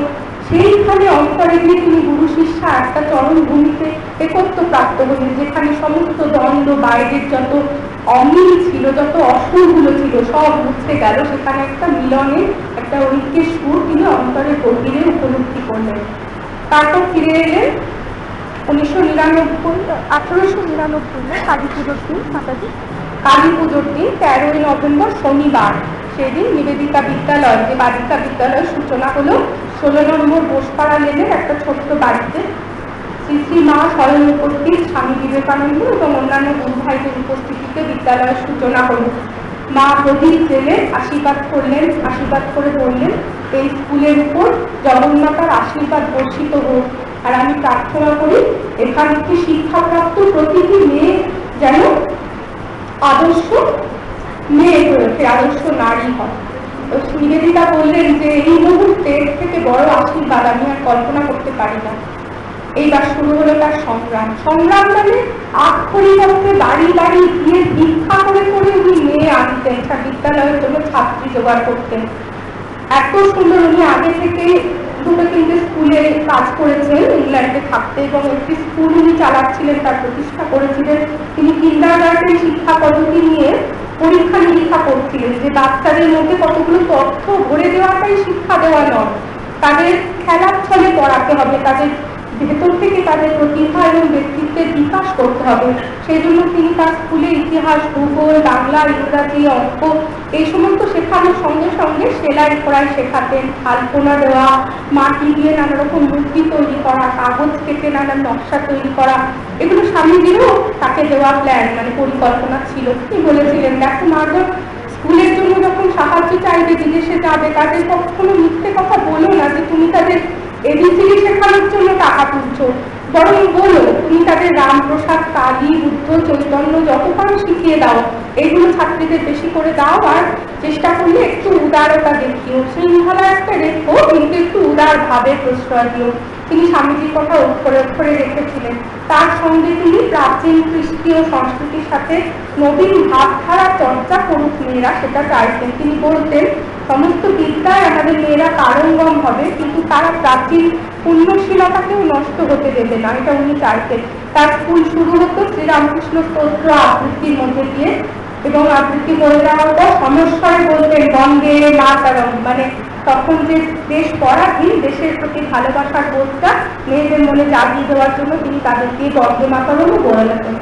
সেইখানে অন্তরে গিয়ে তিনি গুরু শিষ্যা একটা চরম ভূমিতে একত্র প্রাপ্ত হলেন, যেখানে সমস্ত দ্বন্দ্ব, বাইরের যত অমিল ছিল, যত অসুরগুলো ছিল সব মুছতে গেল। সেখানে একটা মিলনে, একটা ঐক্যের সুর তিনি অন্তরে গভীরে উপলব্ধি করলেন। তারপর ফিরে এলেন 1899 কালী পুজোর দিন, কালী পুজোর দিন 13ই নভেম্বর শনিবার। সেদিন নিবেদিতা বিদ্যালয়, যে বালিকা বিদ্যালয়ের সূচনা হলো 16 নম্বর বোসপাড়া লেনের একটা ছোট্ট বাড়িতে। শ্রী শ্রী মা স্বয়ং উপস্থিত, স্বামী বিবেকানন্দ এবং অন্যান্য গুরু ভাইদের উপস্থিতিতে বিদ্যালয়ের সূচনা হলো। মা প্রদীপ জেলে আশীর্বাদ করলেন, আশীর্বাদ করে বললেন এই স্কুলের উপর জগন্নাথার আশীর্বাদ বর্ষিত হোক, আর আমি প্রার্থনা করি এখান থেকে শিক্ষাপ্রাপ্ত প্রতিটি মেয়ে যেন আদর্শ মেয়ে হয়ে ওঠে, আদর্শ নারী হয়। নিবেদিতা বললেন যে এই মুহূর্তে থেকে বড় আশীর্বাদ আমি আর কল্পনা করতে পারি না। এইবার শুরু হলো তার সংগ্রাম। সংগ্রাম মানে আক্ষরিক অর্থে বাড়ি বাড়ি গিয়ে ভিক্ষা করে করে উনি মেয়ে আনতেন, তার বিদ্যালয়ের জন্য ছাত্রী জোগাড় করতেন। এত সুন্দর। উনি আগে থেকে 2-3টে স্কুলে কাজ করেছেন ইংল্যান্ডে থাকতে, এবং একটি স্কুল উনি চালাচ্ছিলেন, তার প্রতিষ্ঠা করেছিলেন। তিনি কিন্ডারগার্টেন শিক্ষা পদ্ধতি নিয়ে পরীক্ষা নিরীক্ষা করছিলেন, যে বাচ্চাদের মধ্যে কতগুলো তথ্য ভরে দেওয়াটাই শিক্ষা দেওয়া নয়, তাদের খেলার ছলে পড়াতে হবে, তাদের ভেতর থেকে তাদের প্রতিভা এবং ব্যক্তিত্বের বিকাশ করতে হবে। সেই জন্য তিনি তার স্কুলে ইতিহাস, ভূগোল, বাংলা, ইংরাজি, অঙ্ক এই সমস্ত শেখানোর সঙ্গে সঙ্গে সেলাই করাই শেখাতেন, আলপনা দেওয়া, মাটি দিয়ে নানা রকম মূর্তি তৈরি করা, কাগজ কেটে নানা নকশা তৈরি করা, এগুলো স্বামীজিরও তাকে দেওয়া প্ল্যান, মানে পরিকল্পনা ছিল। তিনি বলেছিলেন দেখো মাজন, স্কুলের জন্য যখন সাহায্য চাইবে, বিদেশে যাবে, তাদের কখনো মিথ্যে কথা বলো না যে তুমি তাদের এবিসিডি শেখানোর জন্য টাকা তুলছো, বরং বলো তুমি তাদের রামপ্রসাদ, কালী, বুদ্ধ, চৈতন্য যত পারো শিখিয়ে দাও, এইগুলো ছাত্রীদের বেশি করে দাও, আর চেষ্টা করলে একটু উদারতা দেখিও, শৃঙ্খলা একটা রেখো, কিন্তু একটু উদার ভাবে প্রশ্রয় দিও। তিনি স্বামীজির কথা অক্ষরে অক্ষরে রেখেছিলেন। তার সঙ্গে তিনি প্রাচীন খ্রিস্টীয় সংস্কৃতির সাথে নবীন ভাবধারা চর্চা করুক মেয়েরা, সেটা চাইতেন। তিনি বলতেন সমস্ত বিদ্যায় আমাদের মেয়েরা পারঙ্গম হবে, কিন্তু তারা প্রাচীন পুণ্যশীলতাকেও নষ্ট হতে দেবে না, এটা উনি চাইতেন। তার স্কুল শুরু হতো শ্রীরামকৃষ্ণ স্তোত্র আবৃত্তির মধ্যে দিয়ে, এবং আবৃত্তি করে দেওয়ার পর সমস্যায় বলতেন বন্দে মাতরম, মানে তখন যে দেশ পরাধীন, দেশের প্রতি ভালোবাসার বোধটা মেয়েদের মনে জাগিয়ে দেওয়ার জন্য তিনি তাদেরকে বন্দে মাতরমও বলে দিতেন।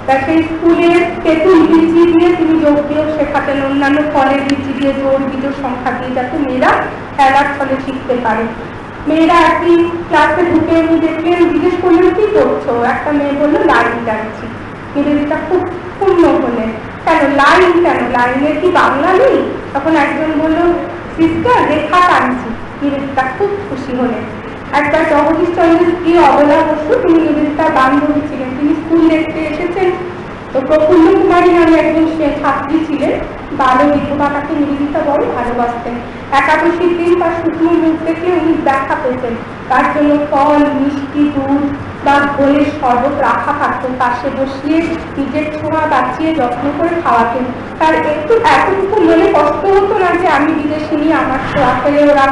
তা সেই স্কুলের তেঁতুল বিচি দিয়ে তিনি যোগ বিয়োগ শেখাতেন, অন্যান্য ফলের বিচি দিয়ে জোর বিজোর সংখ্যা দিয়ে, যাতে মেয়েরা খেলার ফলে শিখতে পারে। মেয়েরা একই ক্লাসে ঢুকে উনি দেখলেন, জিজ্ঞেস করলেন কি করছো, একটা মেয়ে বললো লাইন টানছি। নিবেদিতা খুব পূর্ণ হলেন, কেন লাইন, কেন লাইনের কি বাংলা নেই? তখন একজন বললো সিস্টার রেখা টানছি। নিবেদিতা খুব খুশি হলেন। একবার জগদীশ চন্দ্রের স্ত্রী অবলা বসু, তিনি নিবেদিতার বান্ধবী ছিলেন, তিনি স্কুল দেখতে এসেছেন। তো প্রফুল্ল কুমারী নামে একজন ছাত্রী ছিলেন, বাল বিধবা, তাকে নিবেদিতা বড় ভালোবাসতেন। একাদশীর দিন তার শুকনো মুখ দেখলে উনি দেখা পেতেন, তার জন্য ফল, মিষ্টি, দুধ বা ঘোলের শরবত রাখা থাকতো, পাশে বসিয়ে নিজের ছোঁয়া বাঁচিয়ে যত্ন করে খাওয়াতেন। তার এতটুকু মনে কষ্ট হতো না যে আমি বিদেশে নিয়ে আমার ছোঁয়া ফেলে ওরা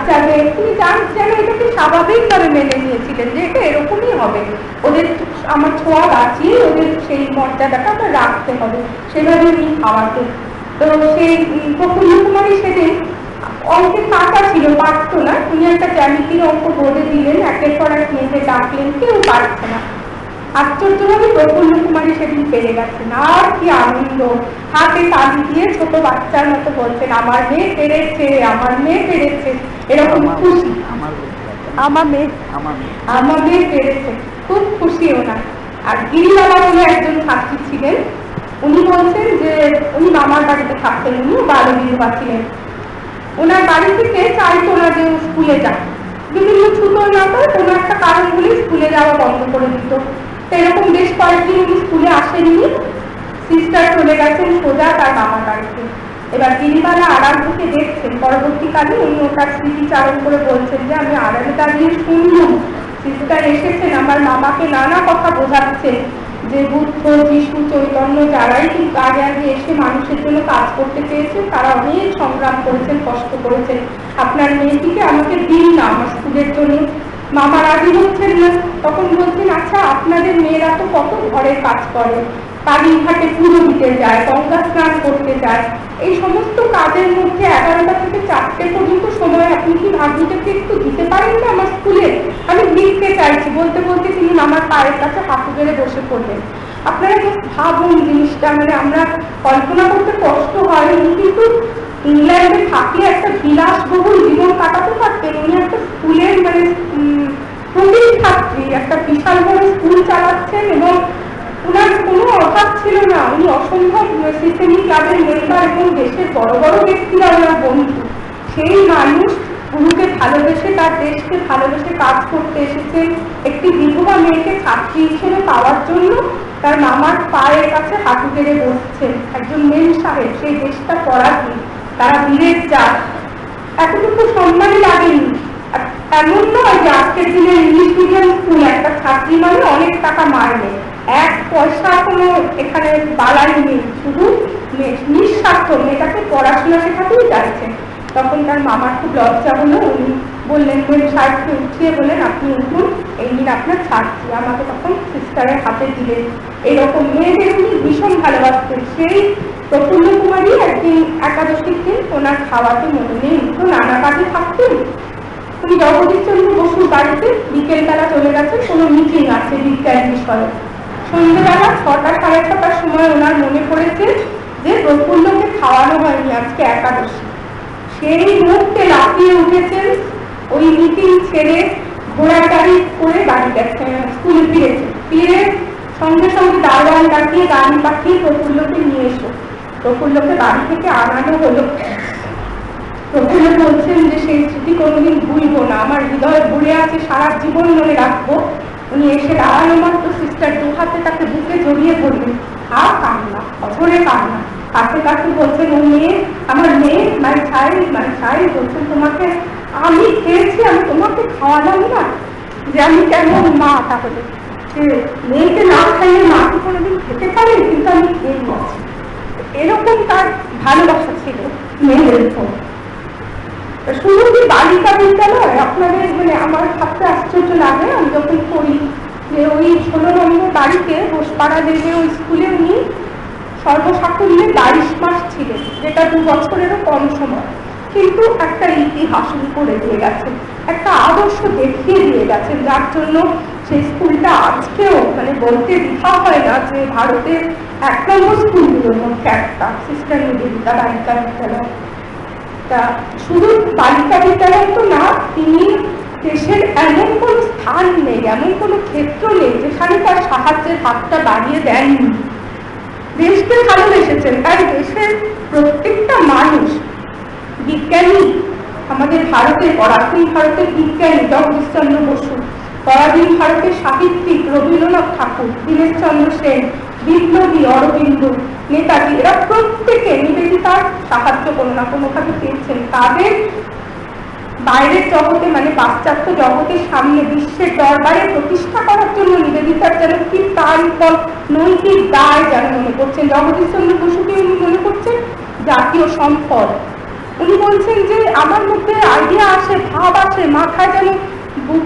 যাবে। তিনি যেন এটাকে স্বাভাবিকভাবে মেনে নিয়েছিলেন যে এটা এরকমই হবে, ওদের আমার ছোঁয়া বাঁচিয়ে ওদের সেই মর্যাদাটা আমার রাখতে হবে, সেভাবে উনি খাওয়াতেন। তো সেই প্রফুল্ল কুমারী সেদিন অঙ্কের কাঁচা ছিল, পারতো না, উনি একটা জ্যামিতির অঙ্ক বোর্ডে দিলেন, একের পর এক মেয়েদের ডাকলেন, কেউ পারছে না। আশ্চর্যভাবে প্রফুল্ল কুমারী সেদিন পেরে গেছেন, আর কি আনন্দ, হাতে তালি দিয়ে ছোট বাচ্চার মতো বলছেন আমার মেয়ে পেরেছে, আমার মেয়ে পেরেছে, এরকম খুশি, আমার মেয়ে পেরেছে, খুব খুশি ওনার। আর গিরিবালা বলে একজন ছাত্রী ছিলেন, উনি বলছেন যে উনি মামার বাড়িতে থাকতেন, উনিও বাল বিধবা ছিলেন। ওনার বাড়ি থেকে চাইতো না যে স্কুলে যান, বিভিন্ন ছুতো না করে কোনো একটা কারণ বলে স্কুলে যাওয়া বন্ধ করে দিত। তো এরকম বেশ কয়েকদিন উনি স্কুলে আসেননি, সিস্টার চলে গেছেন সোজা তার মামার বাড়িতে। এবার গিরিবালা আড়াল থেকে দেখছেন, পরবর্তীকালে উনি ওটার স্মৃতিচারণ করে বলছেন যে আমি আড়ালে দাঁড়িয়ে শুনলাম সিস্টার এসেছেন, আমার মামাকে নানা কথা বোঝাচ্ছেন যে বুদ্ধ, যিশু, চৈতন্য যারাই কিন্তু আগে আগে এসে মানুষের জন্য কাজ করতে চেয়েছেন, তারা অনেক সংগ্রাম করেছেন, কষ্ট করেছেন, আপনার মেয়েটিকে আমাকে দিন না আমার স্কুলের জন্য। মামা রাজি হচ্ছেন না, তখন বলছেন আচ্ছা আপনাদের মেয়েরা তো কত ঘরের কাজ করে, কালীঘাটে পুজো দিতে যায়, গঙ্গা স্নান করতে যায়, এই সমস্ত কাজের মধ্যে 11টা থেকে 4টে পর্যন্ত সময় আপনি কি ভাগ্নিটাকে একটু দিতে পারেন না আমার স্কুলে, আমি লিখতে চাইছি। বলতে বলতে তিনি আমার পায়ের কাছে হাঁটু গেড়ে বসে পড়লেন। আপনারা জাস্ট ভাবুন জিনিসটা, মানে আমরা কল্পনা করতে কষ্ট হয়। উনি কিন্তু ইংল্যান্ডে থাকলে একটা বিলাসবহুল জীবন কাটাতে পারতেন, উনি একটা স্কুলের মানে প্রবীণ ছাত্রী, একটা বিশাল বড় স্কুল চালাচ্ছেন এবং ওনার কোনো অভাব ছিল না। উনি অসম্ভব সিসেমি ক্লাবের মেম্বার এবং দেশের বড় বড় ব্যক্তিরা ওনার বন্ধু। সেই মানুষ গুরুকে ভালোবেসে, তার দেশকে ভালোবেসে কাজ করতে এসেছেন, একটি বিধবা মেয়েকে ছাত্রী হিসেবে পাওয়ার জন্য তার মামার পায়ের কাছে হাঁটু গেড়ে বসছেন। একজন মেম সাহেব, সেই দেশটা পরাধীন, তারা বীরের জাত, এতটুকু সম্মানই লাগেনি। এমন নয় যে আজকের দিনে ইংলিশ মিডিয়াম স্কুল একটা ছাত্রী মানে অনেক টাকা মারবে, 1 পয়সা কোনো এখানে বালাই নেই, শুধু নিঃস্বার্থ মেয়েটাকে পড়াশোনা শেখাতেই চাইছেন। তখন তার মামার খুব লজ্জা হলো, উনি বললেন মেম সাহেবকে উঠিয়ে বললেন আপনি উঠুন, এই নিন আপনার ছাত্রী। আমাকে তখন সিস্টারের হাতে দিলেন। এরকম মেয়েদের উনি ভীষণ ভালোবাসতেন। সেই প্রফুল্ল কুমারী একদিন একাদশীর দিন ওনার খাওয়াতে মনে নেই, তো নানা কাজে থাকতেন। উনি জগদীশ চন্দ্র বসুর বাড়িতে বিকেলবেলা চলে গেছেন, কোনো মিটিং আছে বিজ্ঞান বিষয়ে। সন্ধ্যেবেলা 6টা সাড়ে 6টার সময় ওনার মনে পড়েছে যে প্রফুল্লকে খাওয়ানো হয়নি, আজকে একাদশী। সেই মুহূর্তে লাফিয়ে উঠেছেন, ওই মিটিং ছেড়ে ঘোড়া গাড়ি করে বাড়ি গেছেন, স্কুলে ফিরেছেন। ফিরে সঙ্গে সঙ্গে দারোয়ান ডাকিয়ে গাড়ি পাঠিয়ে প্রফুল্লকে নিয়ে এসো। প্রফুল্লকে বাড়ি থেকে আনানো হলো। প্রফুল্ল বলছেন যে সেই স্মৃতি কোনোদিন ভুলবো না, আমার হৃদয় ভুলে আছে, সারা জীবন মনে রাখবো। উনি এসে দাঁড়ানো মাত্র সিস্টার 2 হাতে তাকে বুকে জড়িয়ে ধরলেন, আর কান্না, অঝরে কান্না। কাছে কাছে বলছেন ও মেয়ে, আমার মেয়ে, মাই চাইল্ড, বলছেন তোমাকে আমি খেয়েছি, আমি তোমাকে খাওয়ালাম না, যে আমি কেমন মা, তাহলে মেয়েকে না খাইয়ে মা কি কোনোদিন খেতে পারে, কিন্তু আমি খেয়ে গেছি। এরকম তার ভালোবাসা ছিল মেয়েদের উপর। শুধু কি বালিকা বিদ্যালয়, আপনাদের মানে আমার ভাবতে আশ্চর্য লাগে আমি যখন পড়ি যে ওই 16 নম্বর বাড়িতে ঘোষপাড়া দেবে ওই স্কুলে উনি সর্বসাকুল্যে 22 মাস ছিলেন, যেটা 2 বছরেরও কম সময়, কিন্তু একটা ইতিহাস করে দিয়ে গেছেন, একটা আদর্শ দেখিয়ে দিয়ে গেছেন, যার জন্য সেই স্কুলটা আজকেও মানে বলতে দ্বিধা হয় না যে ভারতের 1 নম্বর স্কুলগুলোর মধ্যে একটা সিস্টার নিবেদিতা বালিকা বিদ্যালয়। তা শুধু বালিকা বিদ্যালয় তো না, তিনি দেশের এমন কোনো স্থান নেই, এমন কোনো ক্ষেত্র নেই যেখানে তার সাহায্যের হাতটা বাড়িয়ে দেননি। দেশকে ভালোবেসেছেন, তাই দেশের প্রত্যেকটা মানুষ, বিজ্ঞানী, আমাদের ভারতের পরাধীন ভারতের বিজ্ঞানী জগদীশচন্দ্র বসু, পরাধীন ভারতের সাহিত্যিক রবীন্দ্রনাথ ঠাকুর, দীনেশচন্দ্র সেন, বিপ্লবী অরবিন্দ, নেতাজি, এরা প্রত্যেকে নিবেদিতার সাহায্য কোনো না কোনোভাবে পেয়েছেন। তাদের বাইরের জগতে মানে পাশ্চাত্য জগতের সামনে বিশ্বের দরবারে প্রতিষ্ঠা করার জন্য নিবেদিতার যেন কি তার উপর নৈতিক দায় যেন মনে করছেন। জগদীশচন্দ্র বসুকে উনি মনে করছেন জাতীয় সম্পদ। উনি বলছেন যে আমার মধ্যে আইডিয়া আসে, ভাব আসে, মাথায় যেন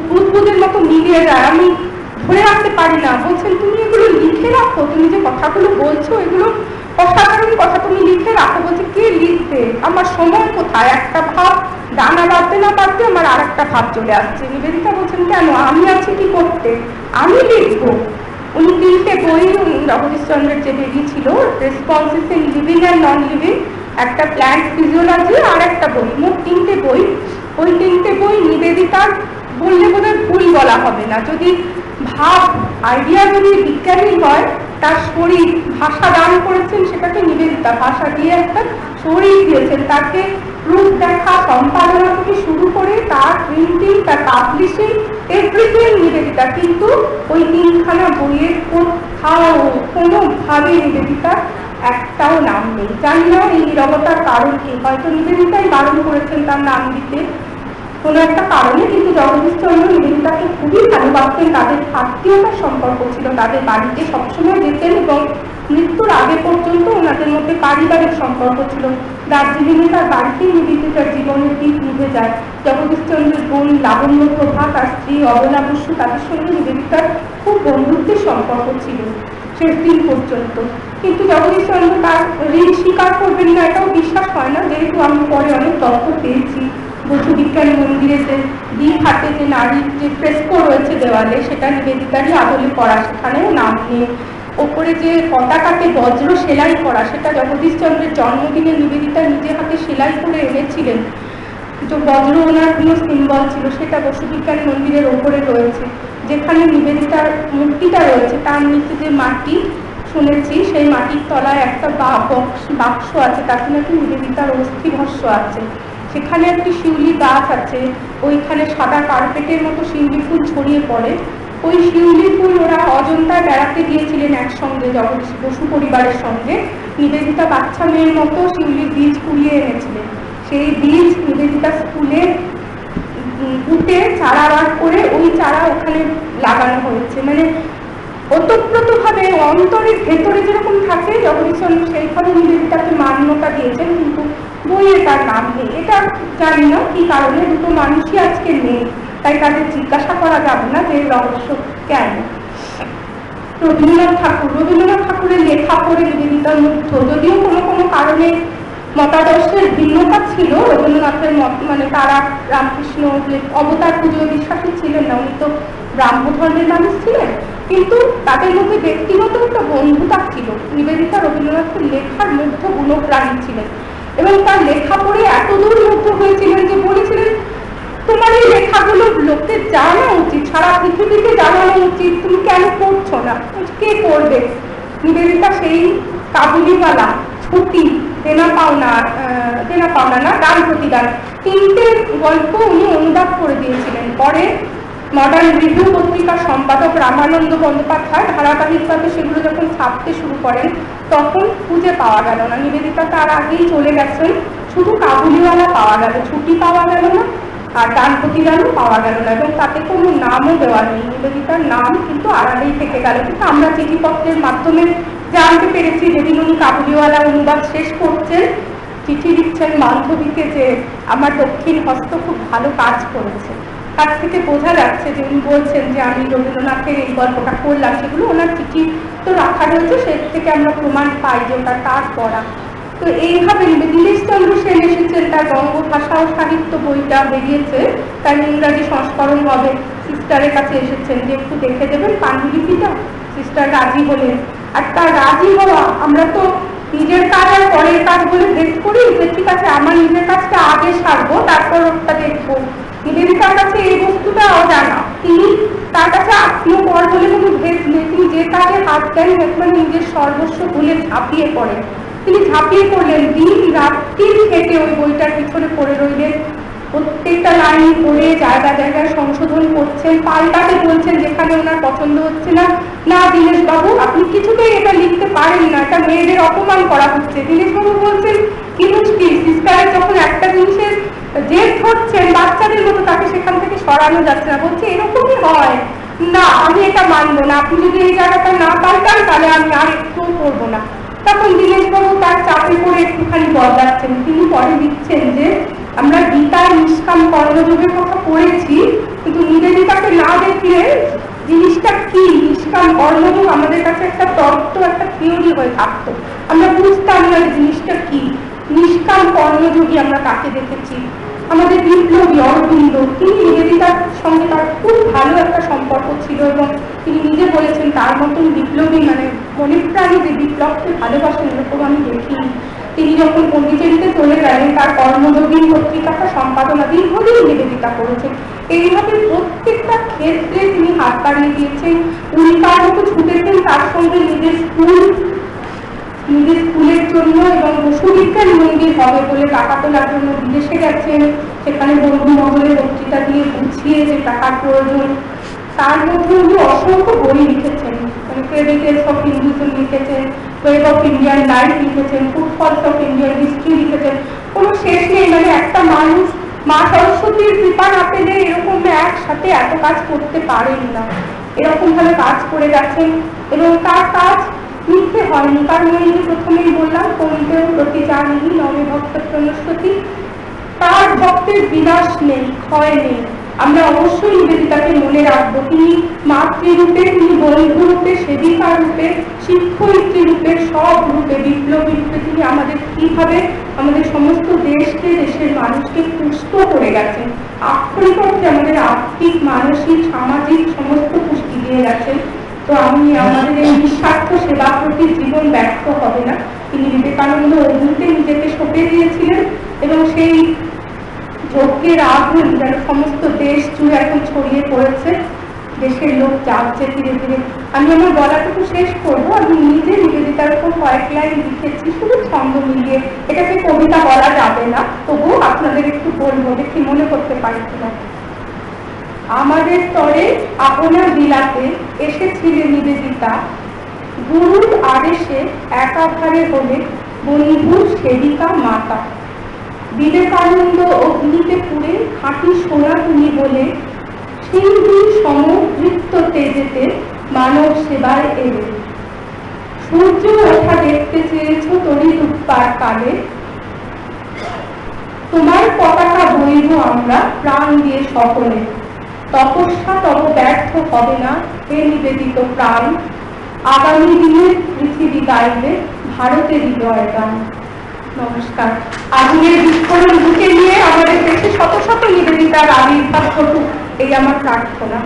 বুদবুদের মতো মিলিয়ে যায়, আমি ধরে রাখতে পারি না। বলছেন তুমি এগুলো লিখে রাখো, তুমি যে কথাগুলো বলছো এগুলো অসাধারণ কথা, তুমি লিখে রাখো। বলছে কে লিখবে, আমার সময় কোথায়, একটা ভাব ডানা বাঁধতে না বাঁধতে আমার আর একটা ভাব চলে আসছে। নিবেদিতা বলছেন কেন, আমি আছি কি করতে, আমি লিখবো। উনি 3টে বই জগদীশচন্দ্রের যে বেরিয়েছিল, responses in living and non living, একটা প্ল্যান্ট ফিজিওলজি, আর একটা বই, মোট 3টে বই। ওই 3টে বই নিবেদিতার বললে বোধহয় ভুল বলা হবে না। যদি ভাব আইডিয়া যদি বিজ্ঞানী হয়, তার শরীর ভাষা দান করেছেন সেটাকে নিবেদিতা, ভাষা দিয়ে একটা শরীর দিয়েছেন, তাকে রূপ দেখা সম্পাদনা থেকে শুরু করে তার প্রিন্টিং, তার পাবলিশিং, এভরিথিং নিবেদিতা। কিন্তু ওই 3খানা বইয়ের কোথাও কোনোভাবে নিবেদিতার একটাও নাম নেই। জানি না এই নীরবতার কারণ কি, হয়তো নিবেদিতাই বারণ করেছেন তার নাম দিতে কোনো একটা কারণে, কিন্তু জগদীশচন্দ্র নিবেদিতাকে খুবই ভালোবাসতেন, তাদের আত্মীয়তার সম্পর্ক ছিল, তাদের বাড়িতে সবসময় যেতেন এবং মৃত্যুর আগে পর্যন্ত ওনাদের মধ্যে পারিবারিক সম্পর্ক ছিল। দার্জিলিংয়ে তার বাড়িতেই নিবেদিতার জীবনের দিক নিভে যায়। জগদীশচন্দ্রের বোন লাবণ্য প্রভা, তার স্ত্রী অবলা বসু, তাদের সঙ্গে নিবেদিতার খুব বন্ধুত্বের সম্পর্ক ছিল শেষ দিন পর্যন্ত। কিন্তু জগদীশচন্দ্র তার ঋণ স্বীকার করবেন না এটাও বিশ্বাস হয় না, যেহেতু আমি পরে অনেক তথ্য পেয়েছি। বসু বিজ্ঞান মন্দিরে যে হাতে যে নারীর যে ফ্রেস্কো রয়েছে দেওয়ালে, সেটা নিবেদিতারই আদলে করা, সেখানেও নাম নেই। ওপরে যে পতাকাতে বজ্র সেলাই করা, সেটা জগদীশচন্দ্রের জন্মদিনে নিবেদিতা নিজে হাতে সেলাই করে এনেছিলেন, তো বজ্র ওনার কোনো সিম্বল ছিল, সেটা বসু বিজ্ঞান মন্দিরের ওপরে রয়েছে। যেখানে নিবেদিতার মূর্তিটা রয়েছে তার নিচে যে মাটি শুনেছি, সেই মাটির তলায় একটা বাক্স আছে, তাতে নাকি নিবেদিতার অস্থিভস্য আছে। সেখানে একটি শিউলি গাছ আছে, ওইখানে সাদা কার্পেটের মতো শিউলি ফুল ছড়িয়ে পড়ে। ওই শিউলি ফুল ওরা অজন্তায় বেড়াতে গিয়েছিলেন একসঙ্গে জগদীশ বসু পরিবারের সঙ্গে। নিবেদিতা বাচ্চা মেয়ের মতো শিউলির বীজ কুড়িয়ে এনেছিলেন। সেই বীজ নিবেদিতা স্কুলে উঠে চারা বার করে ওই চারা ওখানে লাগানো হয়েছে। মানে ওতপ্রোতভাবে অন্তরের ভেতরে যেরকম থাকে জগদীশচন্দ্র সেইভাবে নিবেদিতাকে মান্যতা দিয়েছেন, কিন্তু বইয়ে তার নাম নেই। এটা জানি না কি কারণে, দুটো মানুষই আজকে নেই, তাই তাদের জিজ্ঞাসা করা যাবে না যে রহস্য কেন। রবীন্দ্রনাথ ঠাকুরের লেখা পড়ে নিবেদিতার মুগ্ধ, যদিও কোনো কোনো কারণে মতাদর্শের ভিন্নতা ছিল। রবীন্দ্রনাথের মত মানে তারা রামকৃষ্ণ যে অবতার পুজো বিশ্বাসী ছিলেন না, উনি তো ব্রাহ্ম ধর্মের মানুষ ছিলেন, কিন্তু তাদের মধ্যে ব্যক্তিগত একটা বন্ধুতা ছিল। নিবেদিতা রবীন্দ্রনাথের লেখার মুগ্ধ গুণপ্রাণী ছিলেন এবং তার লেখা পড়ে এতদূর মুগ্ধ হয়েছিলেন যে বলেছিলেন তোমার এই লেখাগুলো লোকদের জানা উচিত, সারা পৃথিবীতে জানানো উচিত, তুমি কেন করছো না, কে করবে। নিবেদিতা সেই কাবুলিওয়ালা, ছুটি, দেনা পাওনা না, দান প্রতিদান, 3টে গল্প উনি অনুবাদ করে দিয়েছিলেন। পরে মডার্ন রিভিউ পত্রিকার সম্পাদক রামানন্দ বন্দ্যোপাধ্যায় ধারাবাহিকভাবে সেগুলো যখন ছাপতে শুরু করেন, তখন খুঁজে পাওয়া গেল না। নিবেদিতা তার আগেই চলে গেছেন, শুধু কাবুলিওয়ালা পাওয়া গেল, ছুটি পাওয়া গেল না, আর দান প্রতিদানও পাওয়া গেল না, এবং তাতে কোনো নামও দেওয়া নেই। নিবেদিতার নাম কিন্তু আড়ালেই থেকে গেল। কিন্তু আমরা চিঠিপত্রের মাধ্যমে জানতে পেরেছি, যেদিন উনি কাবুলিওয়ালা অনুবাদ শেষ করছেন, চিঠি দিচ্ছেন বান্ধবীকে যে আমার দক্ষিণ হস্ত খুব ভালো কাজ করেছে। তার থেকে বোঝা যাচ্ছে যে উনি বলছেন যে আমি রবীন্দ্রনাথের এই গল্পটা করলাম, সেগুলো ওনার চিঠি তো রাখা রয়েছে, সে থেকে আমরা প্রমাণ পাই যে ওটা তার পড়া। তো এইভাবে দীনেশচন্দ্র সেন এসেছেন, তার বঙ্গভাষা ও সাহিত্য বইটা বেরিয়েছে, তার ইংরাজি সংস্করণ হবে, সিস্টারের কাছে এসেছেন যে একটু দেখে দেবেন পাণ্ডুলিপিটা। সিস্টার রাজি হলেন। আর তার রাজি হওয়া, আমরা তো নিজের কাজ আর পরের কাজ বলে ভেদ করি যে ঠিক আছে আমার নিজের কাজটা আগে সারবো তারপর ওটা দেখবো। নিবেদিতার কাছে এই বস্তুটা অজানা, তিনি তার কাছে আত্মপর বলে কোনো ভেদ নেই, তিনি যে কাজে হাত দেন মানে নিজের সর্বস্ব ভুলে ঝাঁপিয়ে পড়েন। তিনি ঝাঁপিয়ে পড়লেন, দিন রাত্রি খেটে ওই বইটার পিছনে পড়ে রইলেন, প্রত্যেকটা লাইন পড়ে জায়গা জায়গায় সংশোধন করছেন, পাল্টাতে বলছেন যেখানে ওনার পছন্দ হচ্ছে না। না দীনেশ বাবু, আপনি কিছুতেই এটা লিখতে পারেন না, এটা মেয়েদের অপমান করা হচ্ছে। দীনেশ বাবু বলছেন কি মুশকিল, সিস্টারের যখন একটা জিনিসের জেদ ধরছেন বাচ্চাদের মতো, তাকে সেখান থেকে সরানো যাচ্ছে না। বলছে এরকমই হয় না, আমি এটা মানবো না, আপনি যদি এই জায়গাটা না পাল্টান তাহলে আমি আর একটু করবো না। তখন দীনেশবাবু তার চাপে করে একটুখানি বদলাচ্ছেন। তিনি পরে লিখছেন যে আমরা গীতার নিষ্কাম কর্মযোগের কথা পড়েছি, কিন্তু নিবেদিতাকে না দেখলে জিনিসটা কি নিষ্কাম কর্মযোগ আমাদের কাছে একটা তত্ত্ব, একটা থিওরি হয়ে থাকতো, আমরা বুঝতাম না জিনিসটা কি। নিষ্কাম কর্মযোগী আমরা কাকে দেখেছি, আমাদের বিপ্লবী অরবিন্দ, তিনি নিবেদিতার সঙ্গে তার খুব ভালো একটা সম্পর্ক ছিল এবং তিনি নিজে বলেছেন তার মতন বিপ্লবী মানে মনে প্রাণে যে বিপ্লবকে ভালোবাসেন এরকম আমি দেখিনি। তিনি যখন পন্ডিচেরিতে চলে গেলেন তার কর্মযোগী পত্রিকাটা সম্পাদনা দীর্ঘদিন নিবেদিতা করেছেন। এইভাবে প্রত্যেকটা ক্ষেত্রে তিনি হাত বাড়িয়ে দিয়েছেন, উল্কার মতো ছুটেছেন, তার সঙ্গে নিজের স্কুলের জন্য এবং পশুবিজ্ঞান মন্দির হবে বলে টাকা তোলার জন্য বিদেশে গেছেন, সেখানে বন্ধু মহলে বক্তৃতা দিয়ে বুঝিয়ে যে টাকার প্রয়োজন। তার মধ্যে উনি অসংখ্য বই লিখেছেন, মানে ক্রেডিটেলস অফ হিন্দুইজম লিখেছেন, ওয়েব অফ ইন্ডিয়ান লাইফ লিখেছেন, ফুটফলস অফ ইন্ডিয়ান হিস্ট্রি লিখেছেন, কোনো শেষ নেই। মানে একটা মানুষ মা সরস্বতীর কৃপা না পেলে এরকম একসাথে এত কাজ করতে পারেন না, এরকম ভাবে কাজ করে গেছেন। এবং তার কাজ মিথ্যে হয়নি, কারণ আমি প্রথমেই বললাম কমতেও প্রতি জানি নবে ভক্ত প্রণস্বতী, তার ভক্তের বিনাশ নেই, ক্ষয় নেই। আমরা অবশ্যই নিবেদিতাকে মনে রাখবো। তিনি মাতৃরূপে, তিনি বন্ধুরূপে, সেবিকা রূপে, শিক্ষয়িত্রী রূপে, সব রূপে, বিপ্লবী রূপে তিনি আমাদের কিভাবে আমাদের সমস্ত দেশকে, দেশের মানুষকে পুষ্ট করে গেছেন, আক্ষরিক অর্থে আমাদের আর্থিক, মানসিক, সামাজিক সমস্ত পুষ্টি দিয়ে গেছেন। তো আমি আমাদের এই নিঃস্বার্থ সেবা প্রতি জীবন ব্যর্থ হবে না। তিনি বিবেকানন্দ অগ্নিতে নিজেকে সঁপে দিয়েছিলেন এবং সেই যজ্ঞের আগুন যেন সমস্ত দেশ জুড়ে এখন ছড়িয়ে পড়েছে, দেশের লোক যাচ্ছে ধীরে ধীরে। আমি আমার গলাটুকু শেষ করবো, আমি নিজে নিবেদিতার উপর কয়েক লাইন লিখেছি, শুধু ছন্দ মিলিয়ে, এটাকে কবিতা বলা যাবে না, তবুও আপনাদের একটু বলবো, দেখি মনে করতে পারি কিনা। আমাদের তরে আপনার বিলাতে এসেছিলেন নিবেদিতা, গুরুর আদেশে একাধারে হলে বন্ধু সেবিকা মাতা। বিবেকানন্দ অগ্নিতে পুড়ে খাঁটি সোনা তুমি বলে সিন্ধু সমদৃপ্ত তেজেতে মানব সেবায় এলে। সূর্য ওঠা দেখতে চেয়েছ তরি উৎপার কালে, তোমার পতাকা বইব আমরা প্রাণ দিয়ে সকলে। তপস্যা তব ব্যর্থ হবে না হে নিবেদিত প্রাণ, আগামী দিনের পৃথিবী গাইবে ভারতের হৃদয় গান। নমস্কার। আজকের বিস্ফোরণ বুকে নিয়ে আমাদের দেশে শত শত নিবেদিতার আবির্ভাব ঘটুক, এই আমার প্রার্থনা।